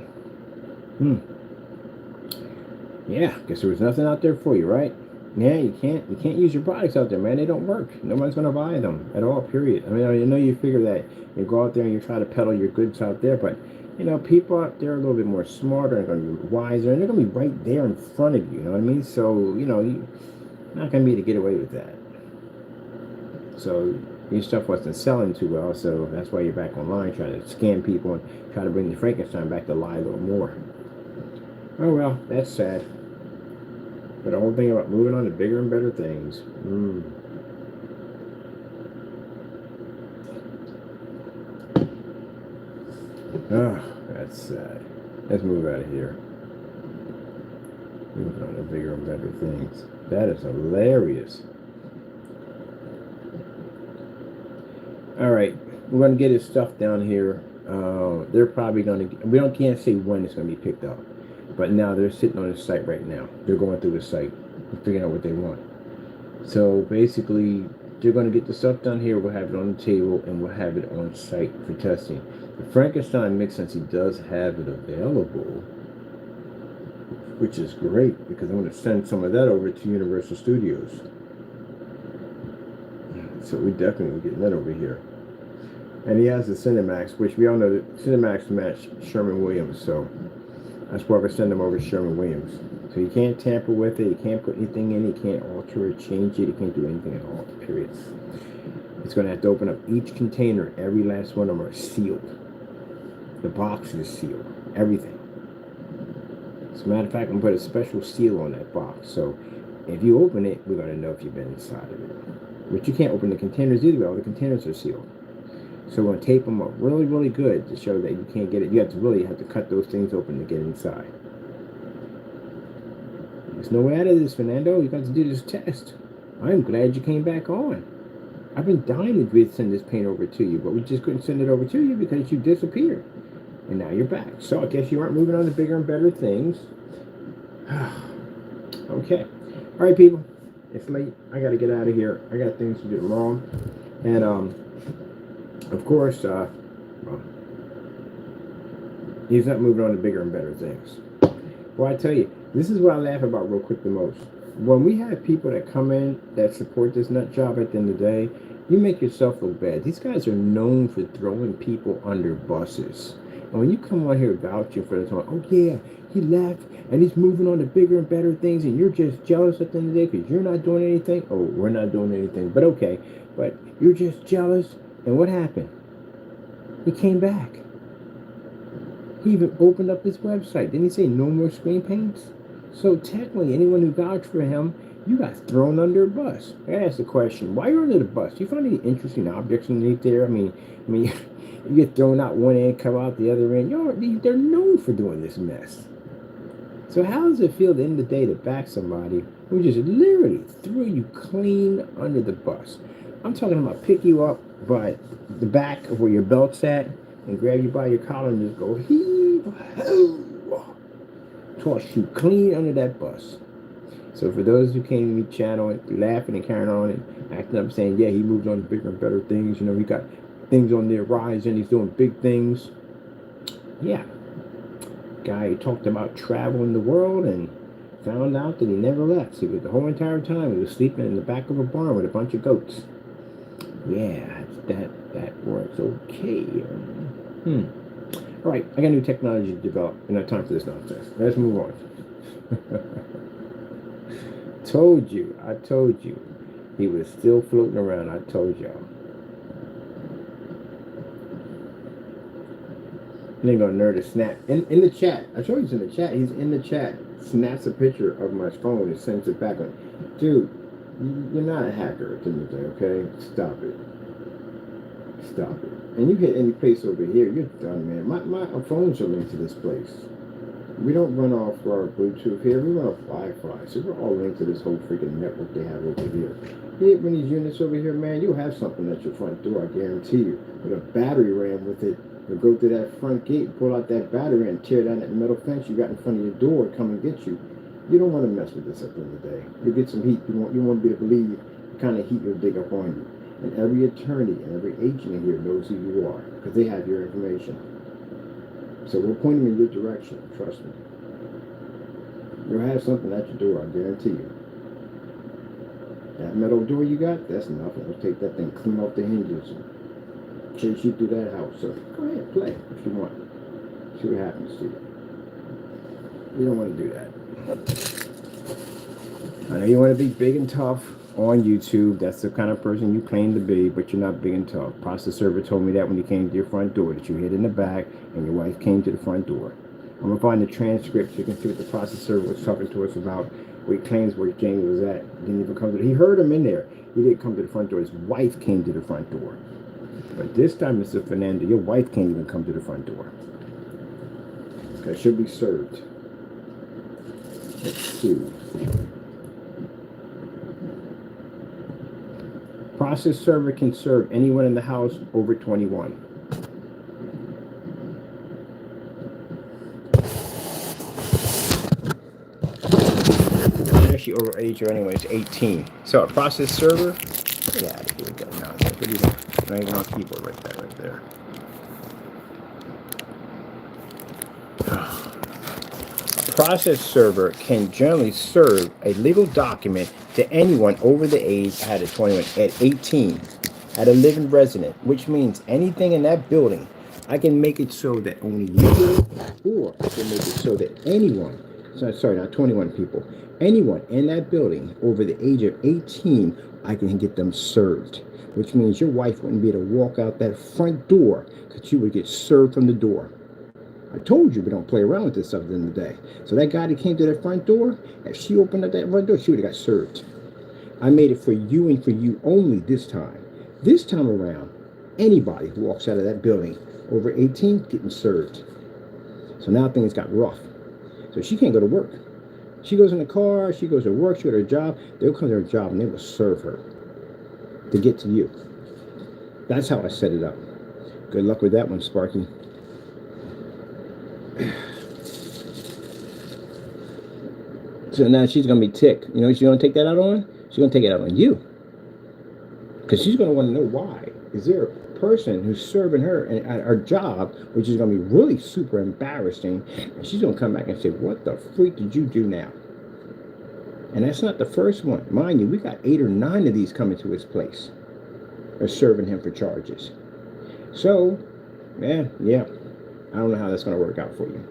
Yeah, guess there was nothing out there for you, right? Yeah, you can't use your products out there, man. They don't work. No one's going to buy them at all, period. I mean, I know you figure that you go out there and you try to peddle your goods out there, but, you know, people out there are a little bit more smarter and going to be wiser, and they're going to be right there in front of you, you know what I mean? So, you know, you're not going to be able to get away with that. So, your stuff wasn't selling too well, so that's why you're back online trying to scam people and try to bring the Frankenstein back to lie a little more. Oh, well, that's sad. But the whole thing about moving on to bigger and better things. Oh, that's sad. Let's move out of here. Moving on to bigger and better things. That is hilarious. All right, we're going to get his stuff down here. They're probably going to... can't say when it's going to be picked up. But now they're sitting on the site right now. They're going through the site and figuring out what they want. So basically, they're going to get the stuff down here. We'll have it on the table and we'll have it on site for testing. The Frankenstein makes sense. He does have it available, which is great because I'm going to send some of that over to Universal Studios. So we definitely getting that over here. And he has the Cinemax, which we all know that Cinemax match Sherman Williams. So that's why we're sending them over to Sherman Williams. So you can't tamper with it. You can't put anything in it. You can't alter it, change it. You can't do anything at all, period. It's going to have to open up each container. Every last one of them are sealed. The box is sealed. Everything. As a matter of fact, I'm going to put a special seal on that box. So if you open it, we're going to know if you've been inside of it. But you can't open the containers either. All the containers are sealed. So we're going to tape them up really, really good to show that you can't get it. You have to cut those things open to get inside. There's no way out of this, Fernando. You got to do this test. I'm glad you came back on. I've been dying to send this paint over to you, but we just couldn't send it over to you because you disappeared. And now you're back. So I guess you aren't moving on to bigger and better things. Okay. All right, people. It's late. I got to get out of here. I got things to do tomorrow. And, of course, well, he's not moving on to bigger and better things. Well, I tell you, this is what I laugh about real quick the most. When we have people that come in that support this nut job at the end of the day, you make yourself look bad. These guys are known for throwing people under buses. And when you come on here vouching for this one, oh yeah, he left and he's moving on to bigger and better things and you're just jealous at the end of the day because you're not doing anything. Oh, we're not doing anything, but okay. But you're just jealous. And what happened? He came back. He even opened up his website. Didn't he say no more screen paints? So technically, anyone who vouched for him, you got thrown under a bus. I gotta ask the question, why are you under the bus? Do you find any interesting objects underneath there? I mean, you get thrown out one end, come out the other end. They're known for doing this mess. So how does it feel at the end of the day to back somebody who just literally threw you clean under the bus? I'm talking about pick you up by the back of where your belt's at and grab you by your collar and just go heave ho, toss you clean under that bus. So for those who came to me channel and laughing and carrying on and acting up saying, yeah, he moved on to bigger and better things, he got things on their rise and he's doing big things. Yeah. Guy talked about traveling the world and found out that he never left. So the whole entire time he was sleeping in the back of a barn with a bunch of goats. Yeah, that works okay. All right, I got new technology to develop. And not time for this nonsense. Let's move on. I told you. He was still floating around. I told y'all. And they're gonna nerd a snap in the chat. I told you he's in the chat. He's in the chat. Snaps a picture of my phone and sends it back on. Dude, You're not a hacker at the end of the day, okay? Stop it. Stop it. And you hit any place over here, you're done, man. My phones are linked to this place. We don't run off our Bluetooth here. We run off Wi-Fi. So we're all linked to this whole freaking network they have over here. You hit one of these units over here, man, you'll have something at your front door, I guarantee you. With a battery ram with it. You'll go through that front gate, pull out that battery and tear down that metal fence you got in front of your door and come and get you. You don't want to mess with this at the end of the day. You'll get some heat. You want to be able to believe the kind of heat you'll dig up on you. And every attorney and every agent in here knows who you are because they have your information. So we'll point them in your direction, trust me. You'll have something at your door, I guarantee you. That metal door you got, that's nothing. We'll take that thing, clean off the hinges, and chase you through that house. So go ahead, play if you want. See what happens to you. You don't want to do that. I know you want to be big and tough on YouTube. That's the kind of person you claim to be, but you're not big and tough. Process server told me that when you came to your front door, that you hid in the back and your wife came to the front door. I'm going to find the transcript so you can see what the process server was talking to us about, where he claims where Jamie was at. Didn't even come to he heard him in there. He didn't come to the front door. His wife came to the front door. But this time, Mr. Fernando, your wife can't even come to the front door. That should be served. Let's see. Process server can serve anyone in the house over 21. Actually over age or anyways, 18. So a process server, get out of here with that nonsense. What are you doing? Not even on keyboard right there. Process server can generally serve a legal document to anyone over the age at 21, at 18, at a living resident, which means anything in that building, I can make it so that only you do, or I can make it so that anyone, sorry, not 21 people, anyone in that building over the age of 18, I can get them served, which means your wife wouldn't be able to walk out that front door because you would get served from the door. I told you we don't play around with this stuff at the end of the day. So that guy that came to the front door, if she opened up that front door, she would have got served. I made it for you and for you only this time. This time around, anybody who walks out of that building over 18 getting served. So now things got rough. So she can't go to work. She goes in the car, she goes to work, she goes to her job. They'll come to her job and they will serve her to get to you. That's how I set it up. Good luck with that one, Sparky. So now she's going to be ticked. You know what she's going to take that out on? She's going to take it out on you. Because she's going to want to know why. Is there a person who's serving her at her job, which is going to be really super embarrassing, and she's going to come back and say, what the freak did you do now? And that's not the first one. Mind you, we got 8 or 9 of these coming to his place. Or serving him for charges. So, yeah. I don't know how that's going to work out for you.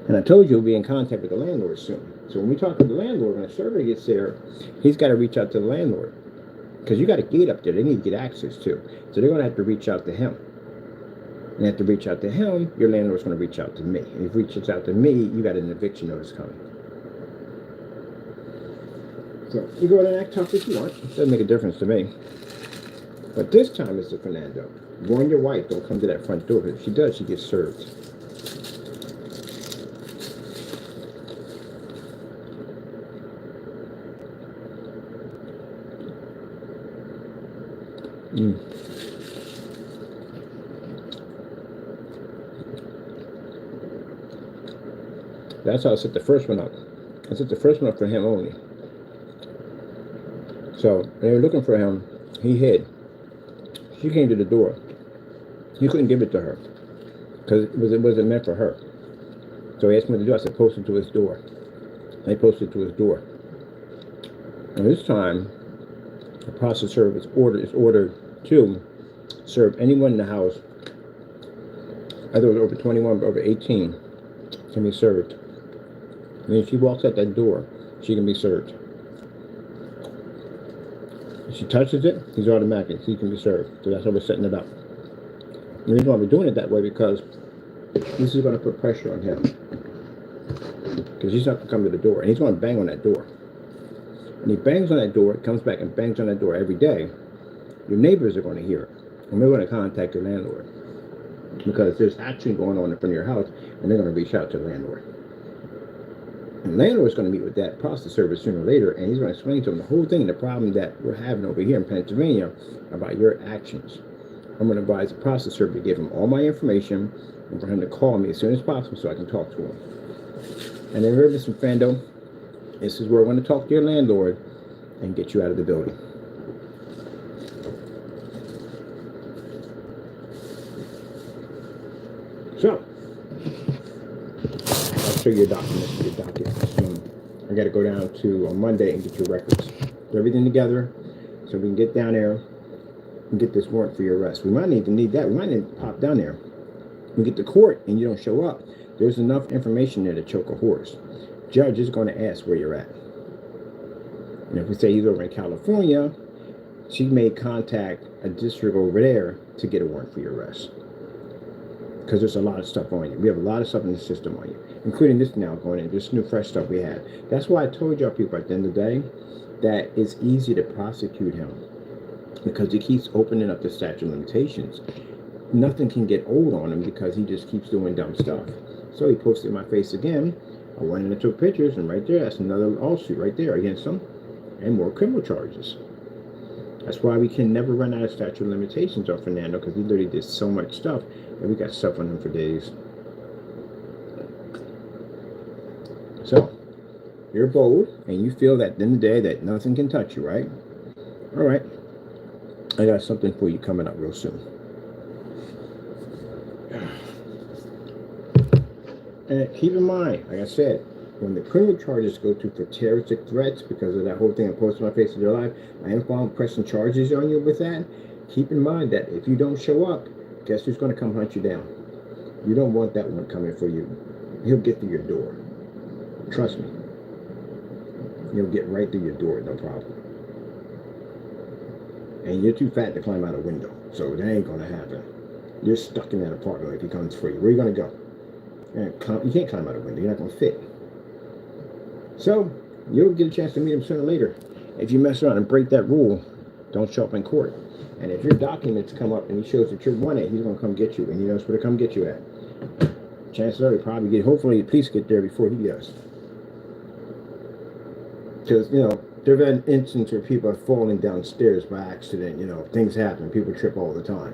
And I told you we'll be in contact with the landlord soon. So when we talk to the landlord, when a survey gets there, he's got to reach out to the landlord. Because you got a gate up there they need to get access to. So they're going to have to reach out to him. And they have to reach out to him, your landlord's going to reach out to me. And if he reaches out to me, you got an eviction notice coming. So you go ahead and act tough if you want. It doesn't make a difference to me. But this time, Mr. Fernando, warn your wife, don't come to that front door. Because if she does, she gets served. That's how I set the first one up. I set the first one up for him only. So they were looking for him. He hid. She came to the door. He couldn't give it to her because it wasn't meant for her. So he asked me to do. I said, post it to his door. They posted to his door. And this time, the process server is ordered to serve anyone in the house, either over 21 or over 18, can be served. And if she walks out that door, she can be served. If she touches it, he's automatic. He can be served. So that's how we're setting it up. The reason why we're doing it that way because this is going to put pressure on him. because he's not going to come to the door, and he's going to bang on that door. And he bangs on that door, comes back and bangs on that door every day. Your neighbors are going to hear it, and they're going to contact your landlord because there's action going on in front of your house, and they're going to reach out to the landlord. And the landlord's going to meet with that process server sooner or later, and he's going to explain to them the whole thing, the problem that we're having over here in Pennsylvania about your actions. I'm going to advise the process server to give him all my information and for him to call me as soon as possible so I can talk to him. And then, Mr. Fando, this is where we're going to talk to your landlord and get you out of the building. So, I'll show you your documents, your docket. I got to go down to on Monday and get your records. Put everything together so we can get down there and get this warrant for your arrest. We might need that. We might need to pop down there. We get to court and you don't show up. There's enough information there to choke a horse. Judge is going to ask where you're at. And if we say he's over in California, she may contact a district over there to get a warrant for your arrest. Because there's a lot of stuff on you. We have a lot of stuff in the system on you, including this now going in, this new fresh stuff we had. That's why I told y'all people at the end of the day that it's easy to prosecute him because he keeps opening up the statute of limitations. Nothing can get old on him because he just keeps doing dumb stuff. So he posted my face again. I went in and took pictures, and right there, that's another lawsuit right there against him, and more criminal charges. That's why we can never run out of statute of limitations on Fernando, because he literally did so much stuff, and we got stuff on him for days. So, you're bold, and you feel that in the day that nothing can touch you, right? All right. I got something for you coming up real soon. And keep in mind, like I said, when the criminal charges go to for terroristic threats, because of that whole thing I posted on my face of your life, I am pressing charges on you with that. Keep in mind that if you don't show up, guess who's going to come hunt you down? You don't want that one coming for you. He'll get through your door. Trust me. He'll get right through your door, no problem. And you're too fat to climb out a window, so that ain't going to happen. You're stuck in that apartment if he comes for you. Where are you going to go? You can't climb out a window. You're not going to fit. So, you'll get a chance to meet him sooner or later. If you mess around and break that rule, don't show up in court. And if your documents come up and he shows that you're wanted, he's going to come get you. And he knows where to come get you at. Chances are he'll probably hopefully the police get there before he does. Because, there have been instances where people are falling downstairs by accident. Things happen. People trip all the time.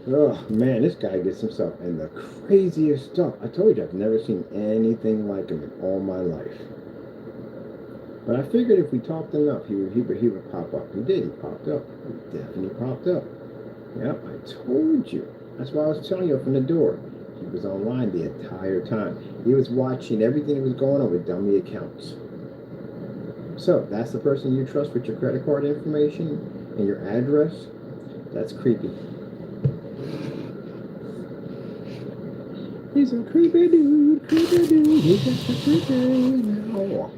Oh, man, this guy gets himself in the craziest stuff. I told you, I've never seen anything like him in all my life. But I figured if we talked enough, he would pop up. He did. He popped up. He definitely popped up. Yep, I told you. That's why I was telling you from the door. He was online the entire time. He was watching everything that was going on with dummy accounts. So, that's the person you trust with your credit card information and your address? That's creepy. He's a creepy dude, he's just a creepy now.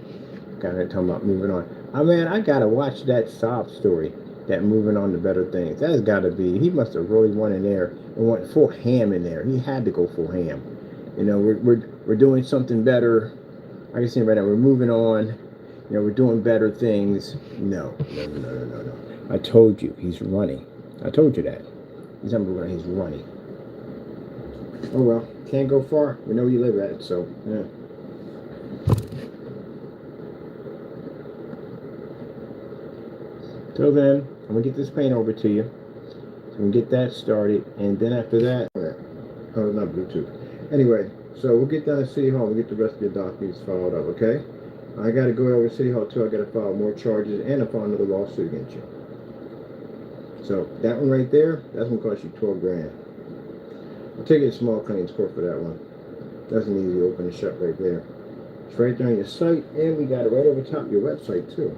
Kind of talking about moving on. I gotta watch that sob story, that moving on to better things. That's gotta be, he must have really went in there and went full ham in there. He had to go full ham. We're doing something better. I can see right now, we're moving on. We're doing better things. No. I told you, he's running. I told you that. He's running. Oh well, can't go far. We know where you live at, so yeah. Till then, I'm gonna get this paint over to you. So we can get that started, and then after that, oh, not Bluetooth. Anyway, so we'll get down to City Hall. We'll get the rest of your documents filed up, okay? I gotta go over to City Hall too. I gotta file more charges, and I file another lawsuit against you. So that one right there, that's gonna cost you $12,000. I'll take it to small claims court for that one. That's an easy open and shut right there. It's right there on your site, and we got it right over top of your website too.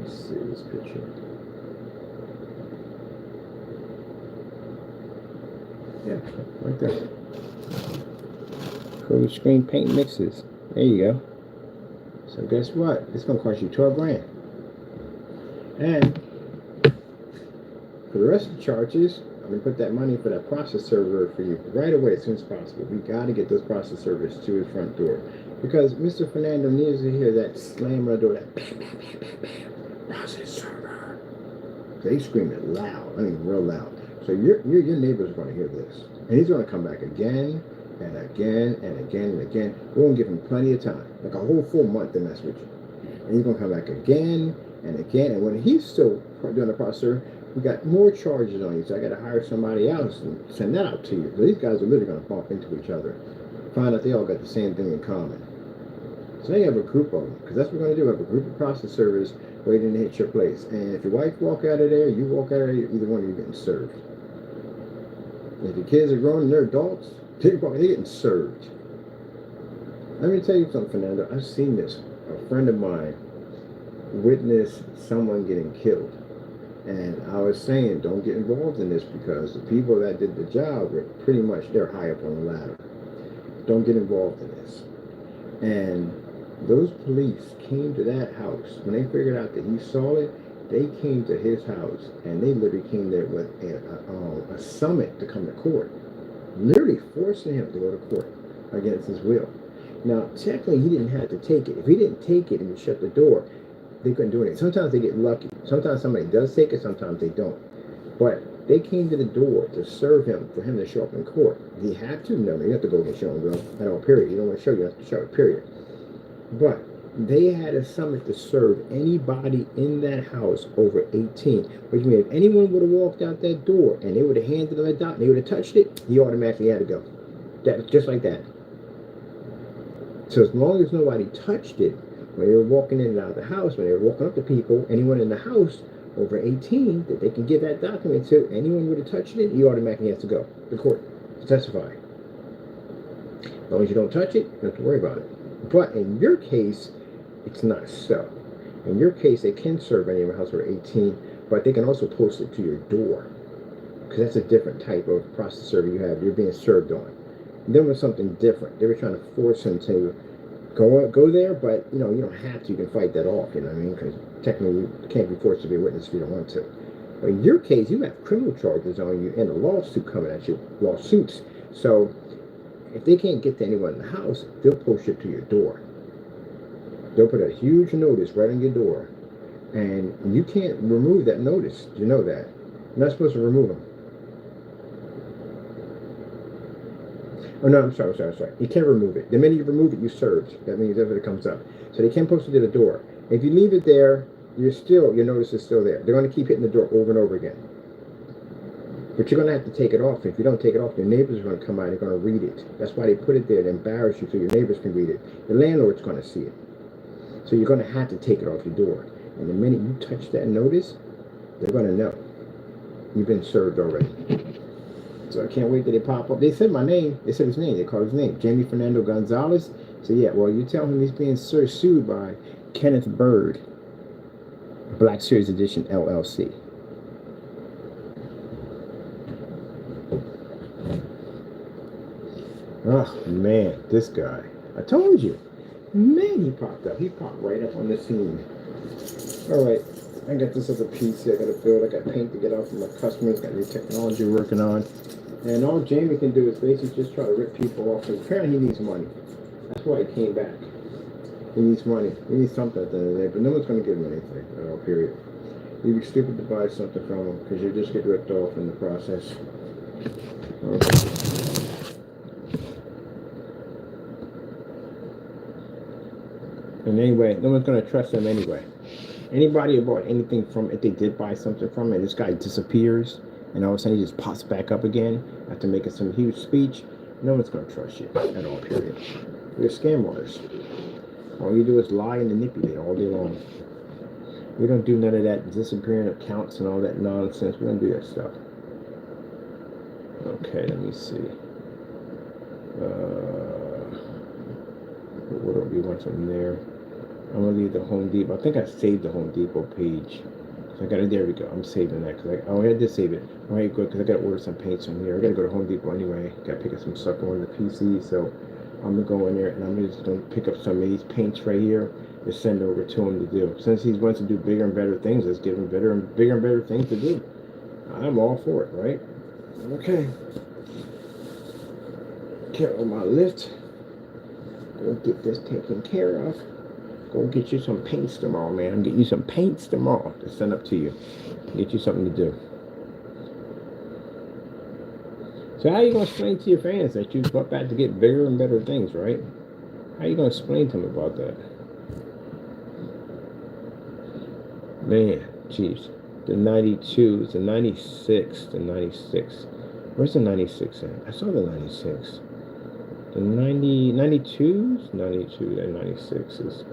Let's see this picture. Yeah, right there. Full screen paint mixes. There you go. So guess what? It's gonna cost you $12,000. And for the rest of the charges, I'm going to put that money for that process server for you right away as soon as possible. We got to get those process servers to his front door. Because Mr. Fernando needs to hear that slam on the door, that bam, bam, bam, bam, bam, process server. They scream it loud, I mean real loud. So your neighbor's going to hear this. And he's going to come back again and again and again and again. We're going to give him plenty of time, like a whole full month to mess with you. And he's going to come back again and again. And when he's still doing the process, we got more charges on you. So I got to hire somebody else and send that out to you. So these guys are literally going to bump into each other. Find out they all got the same thing in common. So now you have a group of them, because that's what we're going to do. Have a group of process servers waiting to hit your place. And if your wife walk out of there, you walk out of there, either one of you getting served. If your kids are grown and they're adults, they're getting served. Let me tell you something, Fernando. I've seen this. A friend of mine witnessed someone getting killed. And I was saying, don't get involved in this, because the people that did the job were pretty much, they're high up on the ladder. Don't get involved in this. And those police came to that house. When they figured out that he saw it, they came to his house, and they literally came there with a summit to come to court, literally forcing him to go to court against his will. Now, technically, he didn't have to take it. If he didn't take it and you shut the door, they couldn't do anything. Sometimes they get lucky. Sometimes somebody does take it, sometimes they don't. But they came to the door to serve him, for him to show up in court. Do you have to? No, you have to go get shown, bro. At all, period. You don't want to show, you have to show it, period. But they had a summit to serve anybody in that house over 18. Which means if anyone would have walked out that door and they would have handed him a dot and they would have touched it, he automatically had to go. That, just like that. So as long as nobody touched it, when they were walking in and out of the house, when they were walking up to people, anyone in the house over 18 that they can give that document to, anyone would have touched it, he automatically has to go to court to testify. As long as you don't touch it, you don't have to worry about it. But in your case, it's not so. In your case, they can serve any of your house over 18, but they can also post it to your door, because that's a different type of process server you have. You're being served on. And then with something different, they were trying to force him to go there, but you don't have to. You can fight that off. You know what I mean? Because technically, you can't be forced to be a witness if you don't want to. But in your case, you have criminal charges on you and a lawsuit coming at you, lawsuits. So if they can't get to anyone in the house, they'll post it to your door. They'll put a huge notice right on your door, and you can't remove that notice. You know that. You're not supposed to remove them. Oh, no, I'm sorry. You can't remove it. The minute you remove it, you served. That means everything comes up. So they can't post it to the door. If you leave it there, your notice is still there. They're going to keep hitting the door over and over again. But you're going to have to take it off. If you don't take it off, your neighbors are going to come out and they're going to read it. That's why they put it there to embarrass you so your neighbors can read it. The landlord's going to see it. So you're going to have to take it off your door. And the minute you touch that notice, they're going to know. You've been served already. So I can't wait till they pop up. They said my name. They said his name. They called his name. Jamie Fernando Gonzalez. So yeah, well, you tell him he's being sued by Kenneth Bird, Black Series Edition LLC. Oh, man, this guy. I told you. Man, he popped up. He popped right up on the scene. All right. I got this other piece I got to build. I got paint to get out from my customers. Got new technology working on. And all Jamie can do is basically just try to rip people off. Because apparently he needs money. That's why he came back. He needs money. He needs something at the end of the day. But no one's going to give him anything at all, period. You'd be stupid to buy something from him because you just get ripped off in the process. Okay. And anyway, no one's going to trust him anyway. Anybody who bought anything from, if they did buy something from it, this guy disappears, and all of a sudden he just pops back up again after making some huge speech, no one's going to trust you at all, period. We're scam artists. All you do is lie and manipulate all day long. We don't do none of that disappearing accounts and all that nonsense. We don't do that stuff. Okay, let me see. What do we want from there? I'm gonna leave the Home Depot. I think I saved the Home Depot page. So I got it. There we go. I'm saving that because I did save it. All right, good. Because I gotta order some paints from here. I gotta go to Home Depot anyway. Gotta pick up some stuff on the PC. So I'm gonna go in there and I'm just gonna pick up some of these paints right here to send over to him to do. Since he wants to do bigger and better things, let's give him bigger and better things to do. I'm all for it, right? Okay. Carry on my lift. Go get this taken care of. Go get you some paints tomorrow, man. I'm getting you some paints tomorrow to send up to you. Get you something to do. So how are you going to explain to your fans that you got back to get bigger and better things, right? How are you going to explain to them about that? Man, jeez. The 92s, the 96, the 96. Where's the 96 at? I saw the 96. The 92s? 92 and 96 is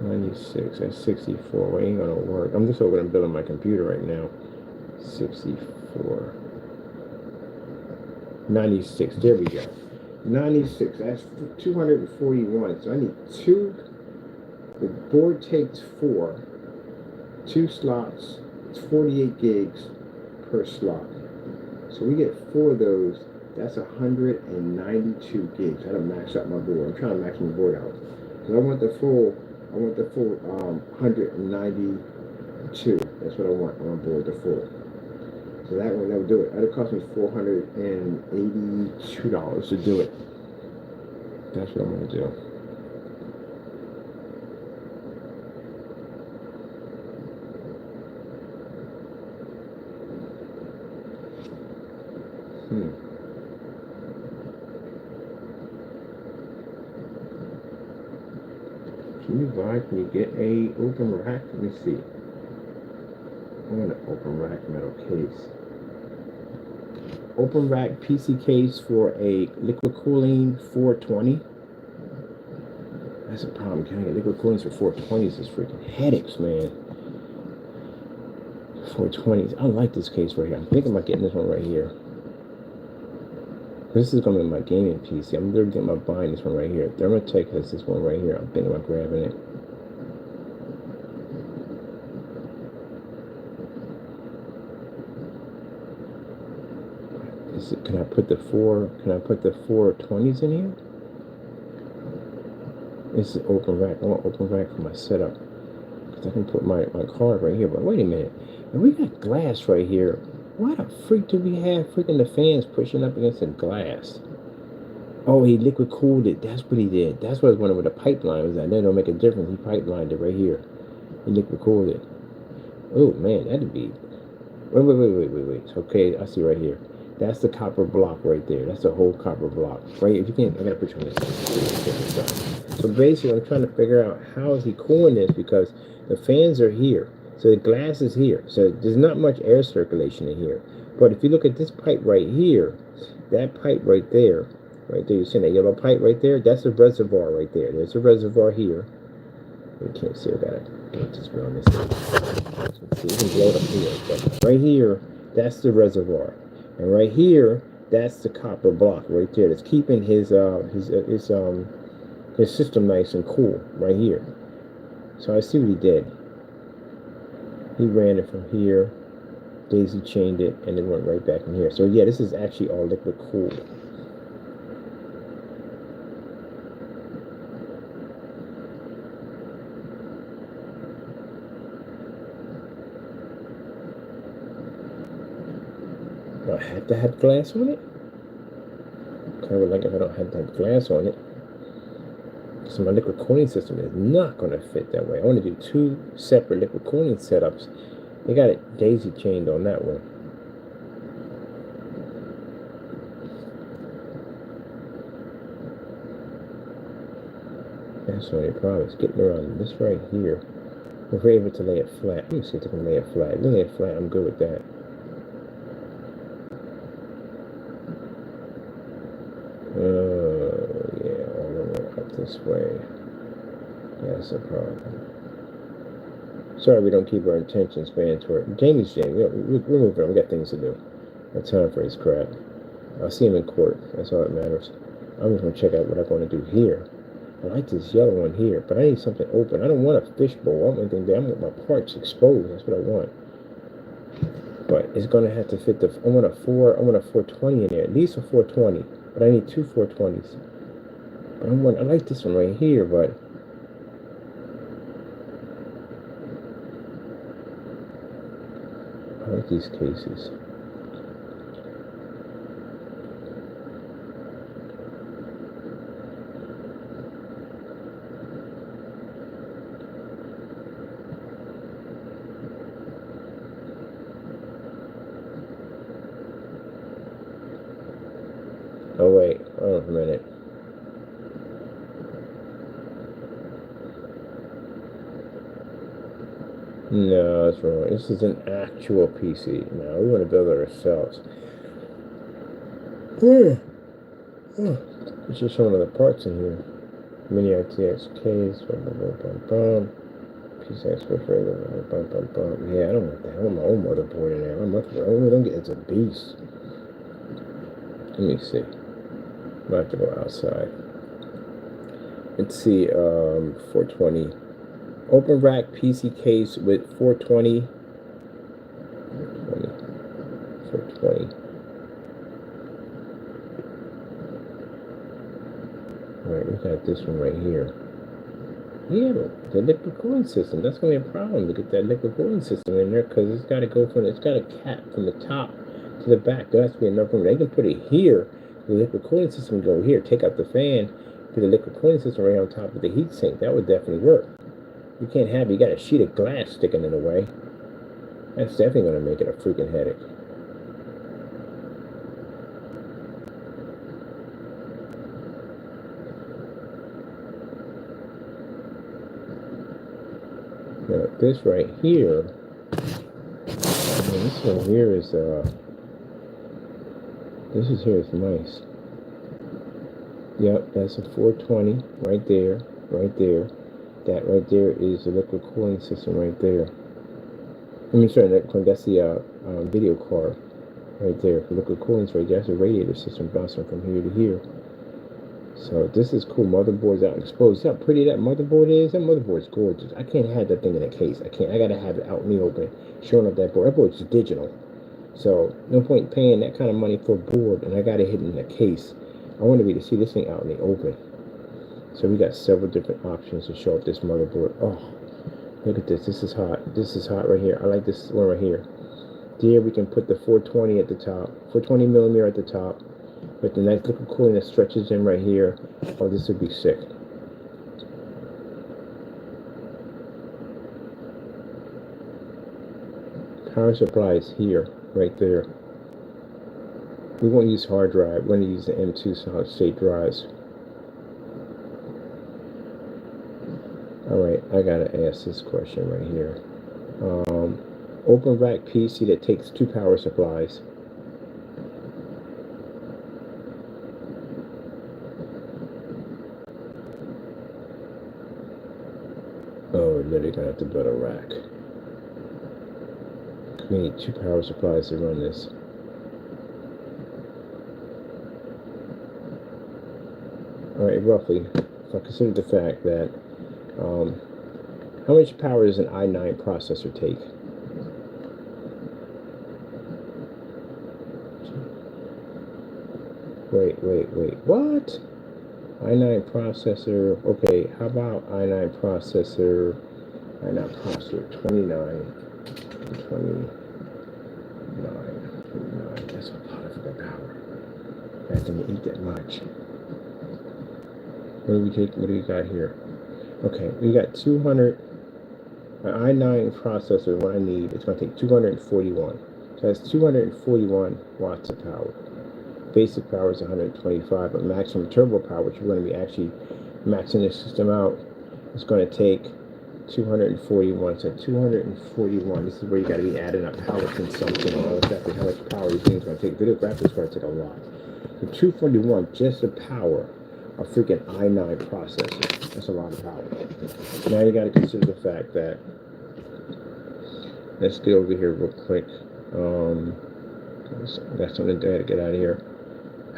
96. That's 64. Well, ain't gonna work. I'm just over there building my computer right now. 64. 96. There we go. 96. That's 241. So I need two. The board takes 4. 2 slots. It's 48 gigs per slot. So we get 4 of those. That's 192 gigs. I gotta max out my board. I'm trying to max my board out. Because I want the full 192. That's what I want on board, the full. So that one, that would do it. That'll cost me $482 to do it. That's what I'm gonna do. Can you get a open rack? Let me see. I want an open rack metal case. Open rack PC case for a liquid cooling 420. That's a problem. Can I get liquid coolings for 420s? Is freaking headaches, man. 420s. I like this case right here. I'm thinking about getting this one right here. This is going to be my gaming PC. I'm literally thinking about buying this one right here. Thermatech has this one right here. I'm thinking about grabbing it. Can I put the 420s in here? This is open rack. I want open rack for my setup. Because I can put my card right here. But wait a minute. And we got glass right here. Why the freak do we have freaking the fans pushing up against the glass? Oh, he liquid cooled it. That's what he did. That's what I was wondering where the pipeline was at. That don't make a difference. He pipelined it right here. He liquid cooled it. Oh, man. That'd be... Wait. Okay, I see right here. That's the copper block right there. That's the whole copper block. Right? If you can't... I gotta put you on this. So basically, I'm trying to figure out how is he cooling this because the fans are here. So the glass is here. So there's not much air circulation in here. But if you look at this pipe right here, that pipe right there, you see that yellow pipe right there? That's a reservoir right there. There's a reservoir here. You can't see. I gotta get this on this thing. So you can blow it up here. But right here, that's the reservoir. And right here, that's the copper block right there. That's keeping his system nice and cool right here. So I see what he did. He ran it from here, daisy chained it, and it went right back in here. So yeah, this is actually all liquid cooled. Do I have to have glass on it? Kind of like if I don't have to have glass on it. So my liquid cooling system is not going to fit that way. I want to do 2 separate liquid cooling setups. They got it daisy chained on that one. That's the only problem. It's getting around this right here. If we're able to lay it flat. Let me see if I can lay it flat. If I lay it flat, I'm good with that. Yeah, all the way up this way. That's a problem. Sorry we don't keep our attention span toward Jamie's Jamie. We'll move on. We got things to do. No time for his crap. I'll see him in court. That's all that matters. I'm just going to check out what I'm going to do here. I like this yellow one here, but I need something open. I don't want a fishbowl. I want anything there. I want my parts exposed. That's what I want. But it's going to have to fit the... I want a 420 in there. At least a 420. But I need 2 420s. But I like this one right here, but... I like these cases. No, that's wrong. This is an actual PC. No, we want to build it ourselves. It's just some of the parts in here. Mini RTX case, bum, bum, bum, bum, bum. PCI Express radio, bum, bum, bum. Yeah, I don't want that. I want my own motherboard in there. My motherboard, oh, don't get, it's a beast. Let me see. I have to go outside. Let's see, 420. Open rack PC case with 420. 420. Alright, we got this one right here. Yeah, but the liquid cooling system, that's going to be a problem to get that liquid cooling system in there, because it's got to go from, it's got a cap from the top to the back. There has to be enough room. They can put it here, the liquid cooling system can go here, take out the fan, put the liquid cooling system right on top of the heat sink. That would definitely work. You can't have, you got a sheet of glass sticking in the way. That's definitely going to make it a freaking headache. Now, this right here, this one here is, this here is nice. Yep, that's a 420 right there, right there. That right there is the liquid cooling system right there. I mean, sorry, that's the video card right there. The liquid cooling is right there. That's a radiator system bouncing from here to here. So this is cool. Motherboard's out exposed. See how pretty that motherboard is? That motherboard's gorgeous. I can't have that thing in a case. I can't. I gotta have it out in the open, showing up that board. That board's digital. So no point paying that kind of money for a board, and I got it hidden in a case. I want to be able to see this thing out in the open. So we got several different options to show up this motherboard. Oh, look at this. This is hot. This is hot right here. I like this one right here. Here we can put the 420 at the top, 420 millimeter at the top, with the nice liquid cooling that stretches in right here. Oh, this would be sick. Power supply is here, right there. We won't use hard drive. We're going to use the M2 solid state drives. Alright, I gotta ask this question right here. Open rack PC that takes 2 power supplies. Oh, literally gonna have to build a rack. We need 2 power supplies to run this. Alright, roughly, if I consider the fact that how much power does an i9 processor take? Wait, what? i9 processor, okay, how about i9 processor 29, that's a lot of freaking power. That didn't eat that much. What do we got here? Okay, we got 200, an i9 processor, what I need, it's going to take 241. So that's 241 watts of power. Basic power is 125, but maximum turbo power, which we're going to be actually maxing this system out, is going to take 241. So 241, this is where you got to be adding up power consumption and all exactly how much power these things are going to take. Video graphics is going to take a lot. So 241, just the power a freaking i9 processor. That's a lot of power. Now you got to consider the fact that, let's get over here real quick. That's something to get out of here.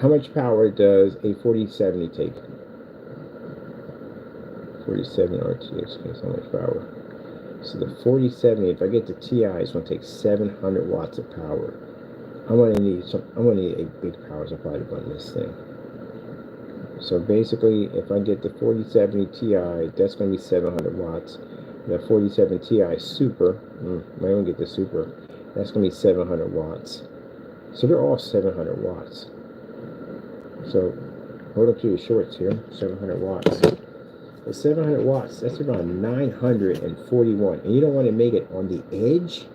How much power does a 4070 take? 4070 RTX case, how much power? So the 4070, if I get the Ti, it's going to take 700 watts of power. I'm going to need a big power supply to run this thing. So basically, if I get the 4070 Ti, that's going to be 700 watts. The 47 Ti Super, I don't get the Super, that's going to be 700 watts. So they're all 700 watts. So hold up to your shorts here, 700 watts. At 700 watts, that's around 941. And you don't want to make it on the edge,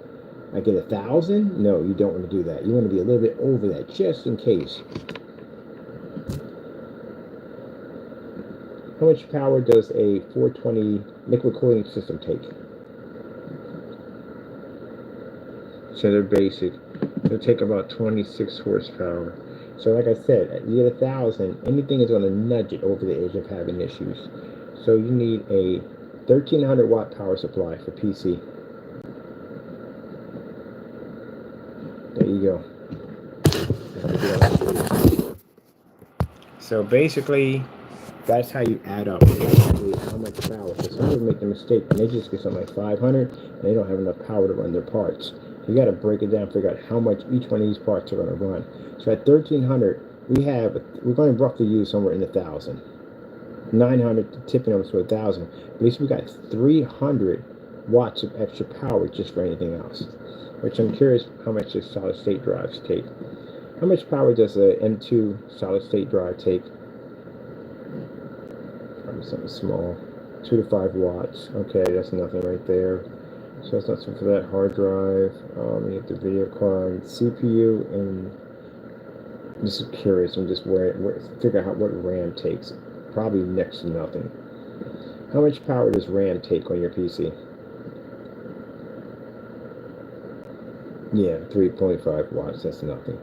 like at 1,000? No, you don't want to do that. You want to be a little bit over that, just in case. How much power does a 420 liquid cooling system take? So they're basic. They'll take about 26 horsepower. So like I said, you get 1,000, anything is going to nudge it over the edge of having issues. So you need a 1,300 watt power supply for PC. There you go. So basically, that's how you add up how much power. So some people make the mistake and they just get something like 500 and they don't have enough power to run their parts. You got to break it down, figure out how much each one of these parts are going to run. So at 1,300, we're going to roughly use somewhere in the 1,000. 900 tipping over to 1,000. Basically, we got 300 watts of extra power just for anything else. Which I'm curious how much the solid state drives take. How much power does a M2 solid state drive take? Probably something small. 2 to 5 watts. Okay, that's nothing right there. So that's not something for that hard drive. You have the video card, CPU, and just curious. I'm just figure out what RAM takes. Probably next to nothing. How much power does RAM take on your PC? Yeah, 3.5 watts. That's nothing.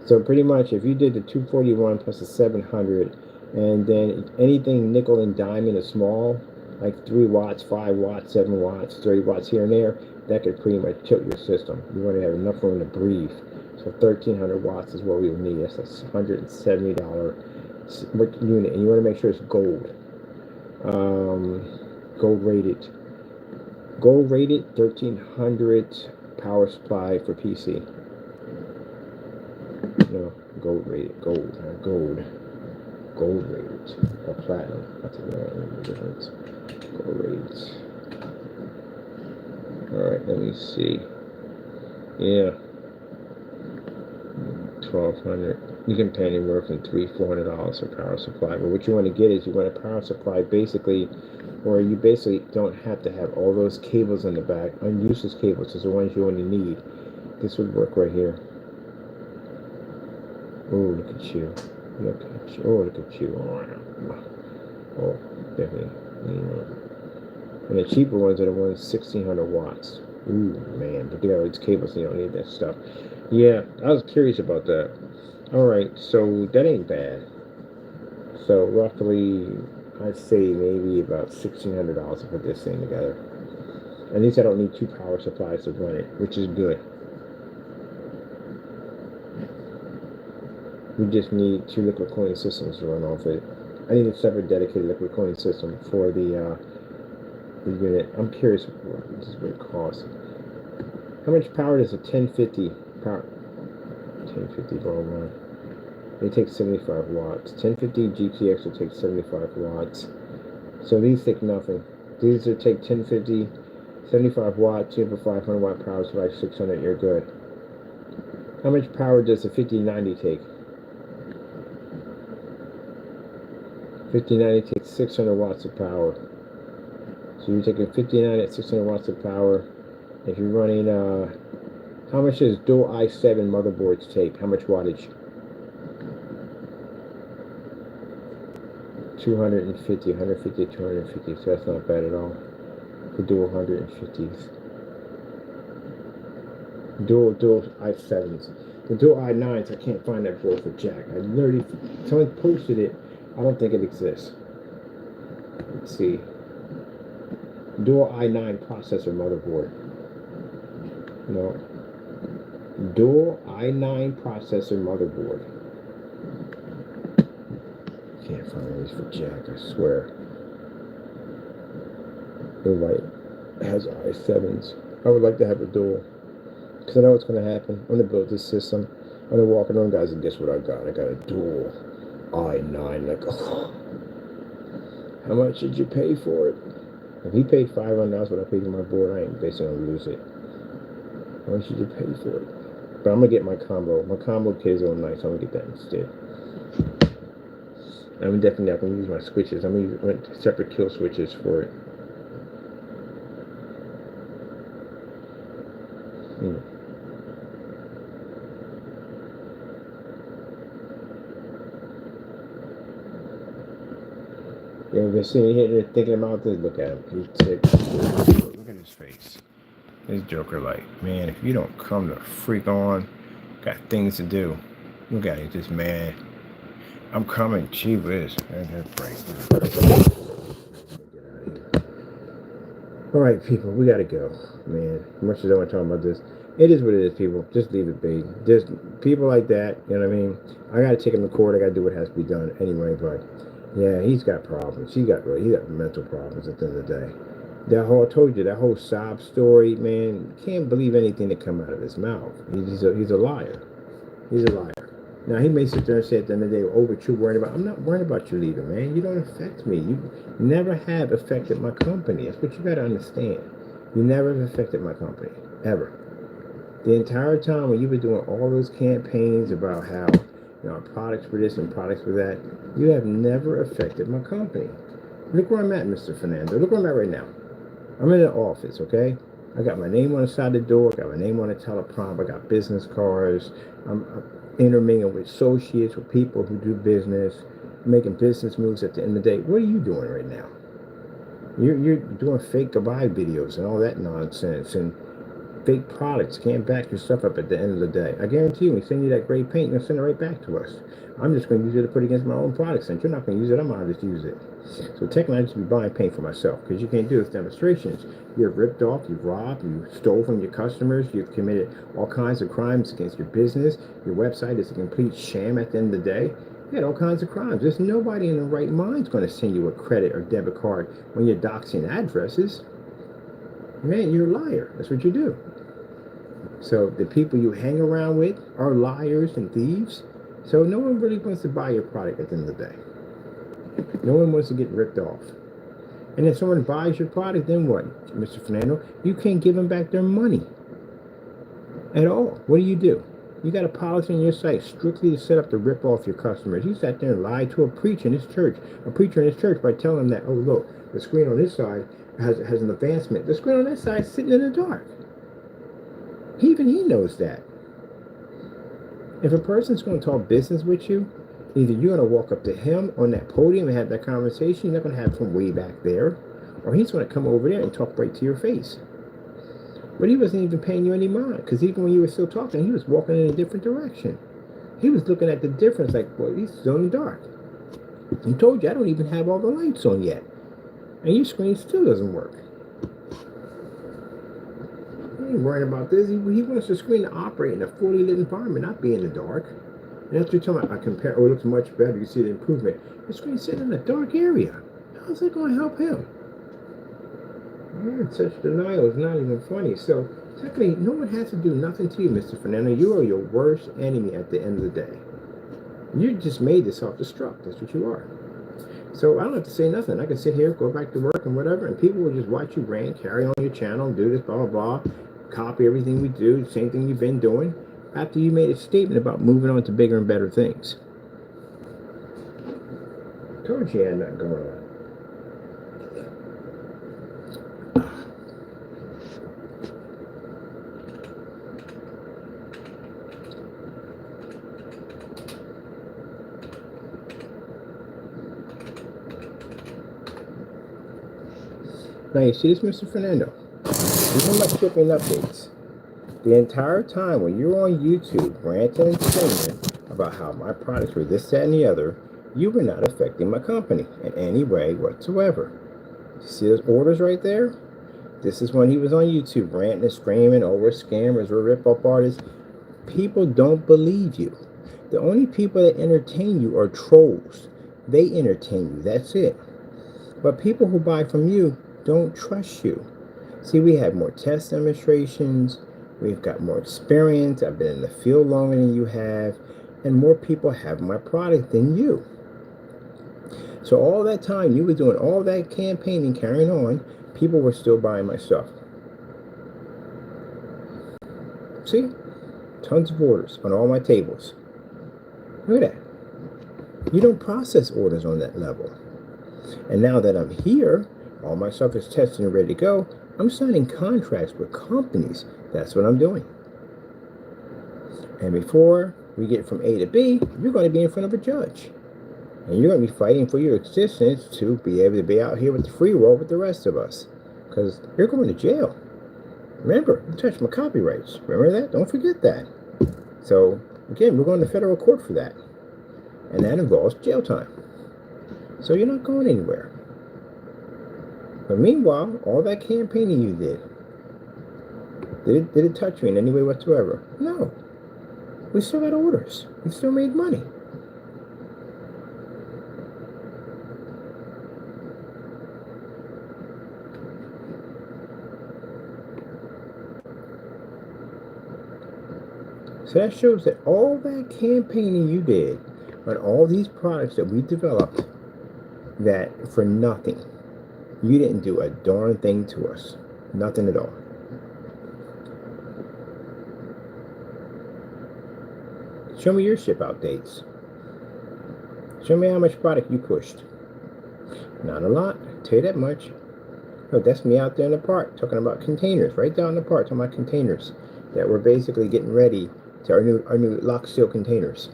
So pretty much, if you did the 241 plus the 700, and then anything nickel and diamond is small, like 3 watts, 5 watts, 7 watts, 30 watts here and there, that could pretty much tilt your system. You want to have enough room to breathe. So 1,300 watts is what we would need. That's a $170 unit, and you want to make sure it's gold. Gold rated. Gold rated 1,300 power supply for PC. No, gold rated, gold rated, or platinum. That's the difference. Gold rated. All right, let me see. Yeah, 1,200. You can pay anywhere from $300-400 for power supply. But what you want to get is you want a power supply basically where you basically don't have to have all those cables in the back. Unuseless cables is the ones you only need. This would work right here. Oh, look at you. Look at you. Oh, look at you. Oh, definitely. And the cheaper ones are the ones 1,600 watts. Ooh, man. But they got these cables, so you don't need that stuff. Yeah, I was curious about that. Alright, so that ain't bad. So roughly, I'd say maybe about $1,600 to put this thing together. At least I don't need 2 power supplies to run it, which is good. We just need 2 liquid cooling systems to run off it. I need a separate dedicated liquid cooling system for the unit. I'm curious what this would cost. How much power does a 1050 power? 1050 ball run? It takes 75 watts. 1050 GTX will take 75 watts. So these take nothing. These will take 1050, 75 watts. You have a 500 watt power supply, 600. You're good. How much power does a 5090 take? 5090 takes 600 watts of power. So you're taking 59 at 600 watts of power. If you're running, how much does dual i7 motherboards take? How much wattage? 250, 150, 250. So that's not bad at all. For dual 150s. Dual i7s. The dual i9s, I can't find that board for jack. I literally, someone posted it. I don't think it exists. Let's see. Dual i9 processor motherboard. No. Dual i9 processor motherboard. Can't find these for jack, I swear. You're right. It has i7s. I would like to have a dual. Because I know what's going to happen. I'm going to build this system. I'm going to walk around, guys, and guess what I got? I got a dual i9. Like, oh. How much did you pay for it? If he paid $500, what I paid for my board, I ain't basically going to lose it. How much did you pay for it? But I'm going to get my combo. My combo kit is on nice. I'm going to get that instead. I'm definitely not going to use my switches. I'm going to use separate kill switches for it. You ever been sitting here thinking about this? Look at him. He's sick. Look at his face. This Joker like, man, if you don't come to freak on, got things to do. Look at it, this man. I'm coming. Gee whiz. That's break. All right, people, we gotta go, man. As much as I want to talk about this, it is what it is, people. Just leave it be. Just people like that, you know what I mean? I gotta take him to court. I gotta do what has to be done anyway. But yeah, he's got problems. He got mental problems at the end of the day. I told you that whole sob story, man. You can't believe anything that come out of his mouth. He's a liar. He's a liar. Now, he may sit there and say at the end of the day, oh, but you're worried about, I'm not worried about you leaving, man. You don't affect me. You never have affected my company. That's what you got to understand. You never have affected my company, ever. The entire time when you were doing all those campaigns about how, you know, products for this and products for that, you have never affected my company. Look where I'm at, Mr. Fernando. Look where I'm at right now. I'm in the office, okay? I got my name on the side of the door. I got my name on the teleprompter. I got business cards. I'm intermingling with associates, with people who do business, making business moves at the end of the day. What are you doing right now? You're doing fake goodbye videos and all that nonsense and fake products. Can't back your stuff up at the end of the day. I guarantee you, when we send you that gray paint, you're going to send it right back to us. I'm just going to use it to put against my own products, and you're not going to use it. I'm going to just use it. So technically, I just be buying paint for myself, because you can't do this demonstrations. You've ripped off, you've robbed, you stole from your customers, you've committed all kinds of crimes against your business. Your website is a complete sham at the end of the day. You had all kinds of crimes. There's nobody in the right mind is going to send you a credit or debit card when you're doxing addresses. Man, you're a liar. That's what you do. So the people you hang around with are liars and thieves. So no one really wants to buy your product at the end of the day. No one wants to get ripped off. And if someone buys your product, then what, Mr. Fernando? You can't give them back their money at all. What do? You got a policy on your site strictly to set up to rip off your customers. You sat there and lied to a preacher in his church by telling him that, oh, look, the screen on this side has an advancement. The screen on that side is sitting in the dark. Even he knows that. If a person's going to talk business with you, either you're going to walk up to him on that podium and have that conversation, you're not going to have from way back there, or he's going to come over there and talk right to your face. But he wasn't even paying you any mind, because even when you were still talking, he was walking in a different direction. He was looking at the difference like, well, he's still in the dark. He told you, I don't even have all the lights on yet. And your screen still doesn't work. He ain't worrying about this. He wants the screen to operate in a fully lit environment, not be in the dark. And after you're talking about, I compare, oh, it looks much better. You see the improvement. The screen's sitting in a dark area. How's that going to help him? Man, such denial is not even funny. So, technically, no one has to do nothing to you, Mr. Fernando. You are your worst enemy at the end of the day. You just made to self-destruct. That's what you are. So I don't have to say nothing. I can sit here, go back to work and whatever, and people will just watch you rant, carry on your channel, do this, blah, blah, blah, copy everything we do, the same thing you've been doing, after you made a statement about moving on to bigger and better things. Told you I had nothing going on. Now you see this, Mr. Fernando? These are my shipping updates. The entire time when you're on YouTube ranting and screaming about how my products were this, that, and the other, you were not affecting my company in any way whatsoever. You see those orders right there? This is when he was on YouTube ranting and screaming, oh, we're scammers, we're rip-off artists. People don't believe you. The only people that entertain you are trolls. They entertain you, that's it. But people who buy from you don't trust you. See, we have more test demonstrations, we've got more experience, I've been in the field longer than you have, and more people have my product than you. So all that time you were doing all that campaigning, carrying on, people were still buying my stuff. See? Tons of orders on all my tables. Look at that. You don't process orders on that level. And now that I'm here, all my stuff is tested and ready to go, I'm signing contracts with companies. That's what I'm doing. And before we get from A to B, you're going to be in front of a judge. And you're going to be fighting for your existence to be able to be out here with the free world with the rest of us. Because you're going to jail. Remember, you touched my copyrights. Remember that? Don't forget that. So, again, we're going to federal court for that. And that involves jail time. So you're not going anywhere. But meanwhile, all that campaigning you did it touch me in any way whatsoever? No. We still got orders. We still made money. So that shows that all that campaigning you did on all these products that we developed, that for nothing. You didn't do a darn thing to us. Nothing at all. Show me your ship out dates. Show me how much product you pushed. Not a lot, I'll tell you that much. No, that's me out there in the park talking about containers, right down in the park talking about containers that we're basically getting ready to our new lock seal containers.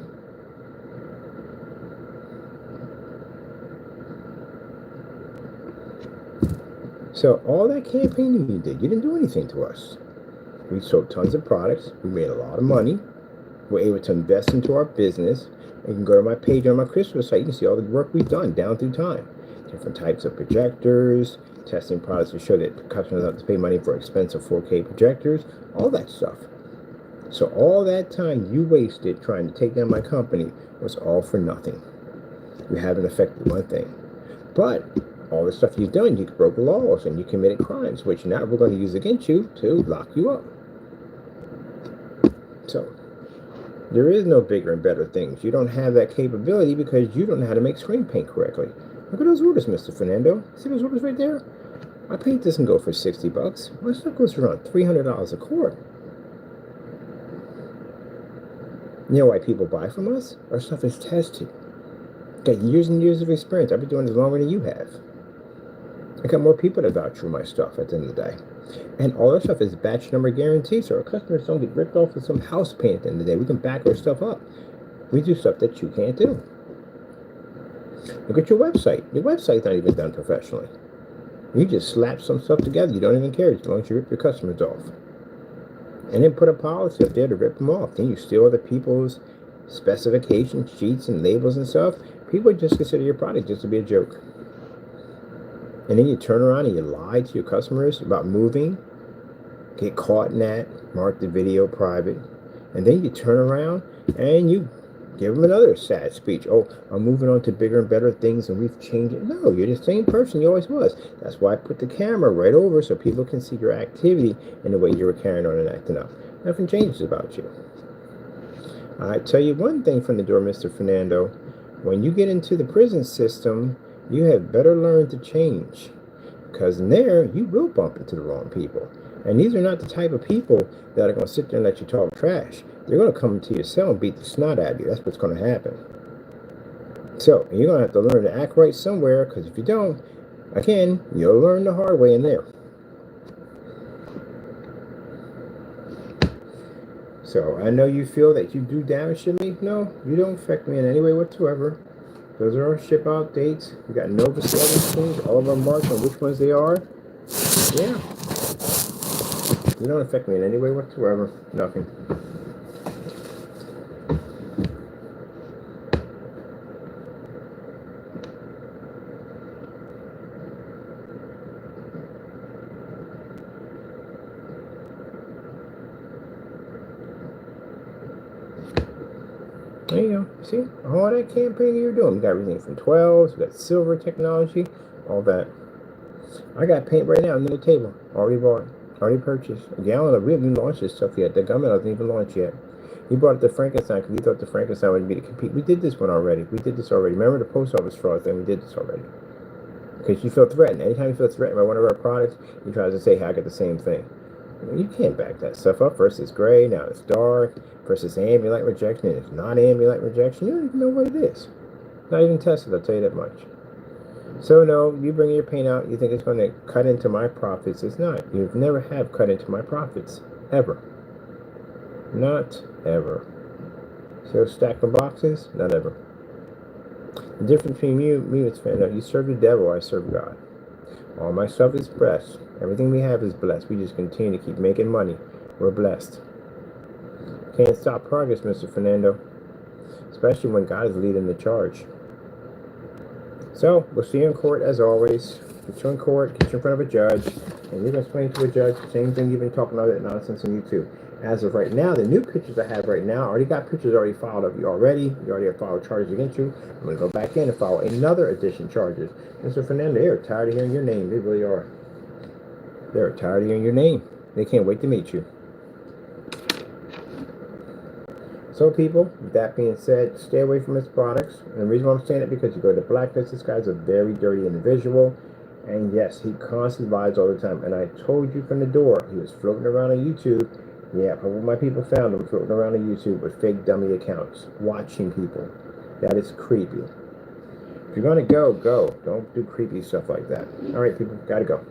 So all that campaigning you didn't do anything to us. We sold tons of products. We made a lot of money. We're able to invest into our business. You can go to my page on my Christmas site. You can see all the work we've done down through time. Different types of projectors, testing products to show that customers don't have to pay money for expensive 4K projectors, all that stuff. So all that time you wasted trying to take down my company was all for nothing. You haven't affected one thing. But all the stuff you've done, you broke laws and you committed crimes, which now we're going to use against you to lock you up. So there is no bigger and better things. You don't have that capability because you don't know how to make screen paint correctly. Look at those orders, Mr. Fernando. See those orders right there? My paint doesn't go for $60. My stuff goes for around $300 a quart. You know why people buy from us? Our stuff is tested. Got years and years of experience. I've been doing this longer than you have. I got more people to vouch for my stuff at the end of the day. And all our stuff is batch number guaranteed, so our customers don't get ripped off with some house paint at the end of the day. We can back our stuff up. We do stuff that you can't do. Look at your website. Your website's not even done professionally. You just slap some stuff together. You don't even care as long as you rip your customers off. And then put a policy up there to rip them off. Then you steal other people's specification sheets and labels and stuff. People would just consider your product just to be a joke. And then you turn around and you lie to your customers about moving, get caught in that, mark the video private, and then you turn around and you give them another sad speech. Oh, I'm moving on to bigger and better things and we've changed it. No, you're the same person you always was. That's why I put the camera right over so people can see your activity and the way you were carrying on and acting up. Nothing changes about you. I tell you one thing from the door, Mr. Fernando. When you get into the prison system, you have better learn to change. Because in there, you will bump into the wrong people. And these are not the type of people that are going to sit there and let you talk trash. They're going to come into your cell and beat the snot out of you. That's what's going to happen. So, you're going to have to learn to act right somewhere, because if you don't, again, you'll learn the hard way in there. So, I know you feel that you do damage to me. No, you don't affect me in any way whatsoever. Those are our ship out dates. We got Nova things, all of our marks on which ones they are. Yeah. You don't affect me in any way whatsoever. Nothing. There you go. See? All that campaigning you're doing. We got everything from 12s, we got silver technology, all that. I got paint right now under the table. Already bought. Already purchased. A gallon of, we haven't even launched this stuff yet. The government hasn't even launched yet. He bought it to Frankenstein because he thought the Frankenstein would be to compete. We did this one already. We did this already. Remember the post office fraud thing? We did this already. Because you feel threatened. Anytime you feel threatened by one of our products, he tries to say, hey, I got the same thing. You can't back that stuff up. First it's gray, now it's dark. First it's ambient rejection, and it's not ambient rejection. You don't even know what it is. Not even tested, I'll tell you that much. So no, you bring your paint out, you think it's going to cut into my profits. It's not. You've never have cut into my profits. Ever. Not ever. So stack of boxes? Not ever. The difference between me and Mr. Fernando, you serve the devil, I serve God. All my stuff is blessed. Everything we have is blessed. We just continue to keep making money. We're blessed. Can't stop progress, Mr. Fernando. Especially when God is leading the charge. So, we'll see you in court as always. Get you in court, get you in front of a judge, and you're going to explain to a judge the same thing you've been talking about, that nonsense on YouTube. As of right now, the new pictures I have right now, I already got pictures already filed of you already. You already have filed charges against you. I'm going to go back in and file another addition charges. Mr. Fernando, they are tired of hearing your name. They really are. They're tired of hearing your name. They can't wait to meet you. So people, with that being said, stay away from his products. And the reason why I'm saying it, because you go to blacklist, this guy's a very dirty individual. And yes, he constantly lies all the time. And I told you from the door, he was floating around on YouTube. Yeah, probably my people found him floating around on YouTube with fake dummy accounts, watching people. That is creepy. If you're going to go, go. Don't do creepy stuff like that. All right, people, gotta go.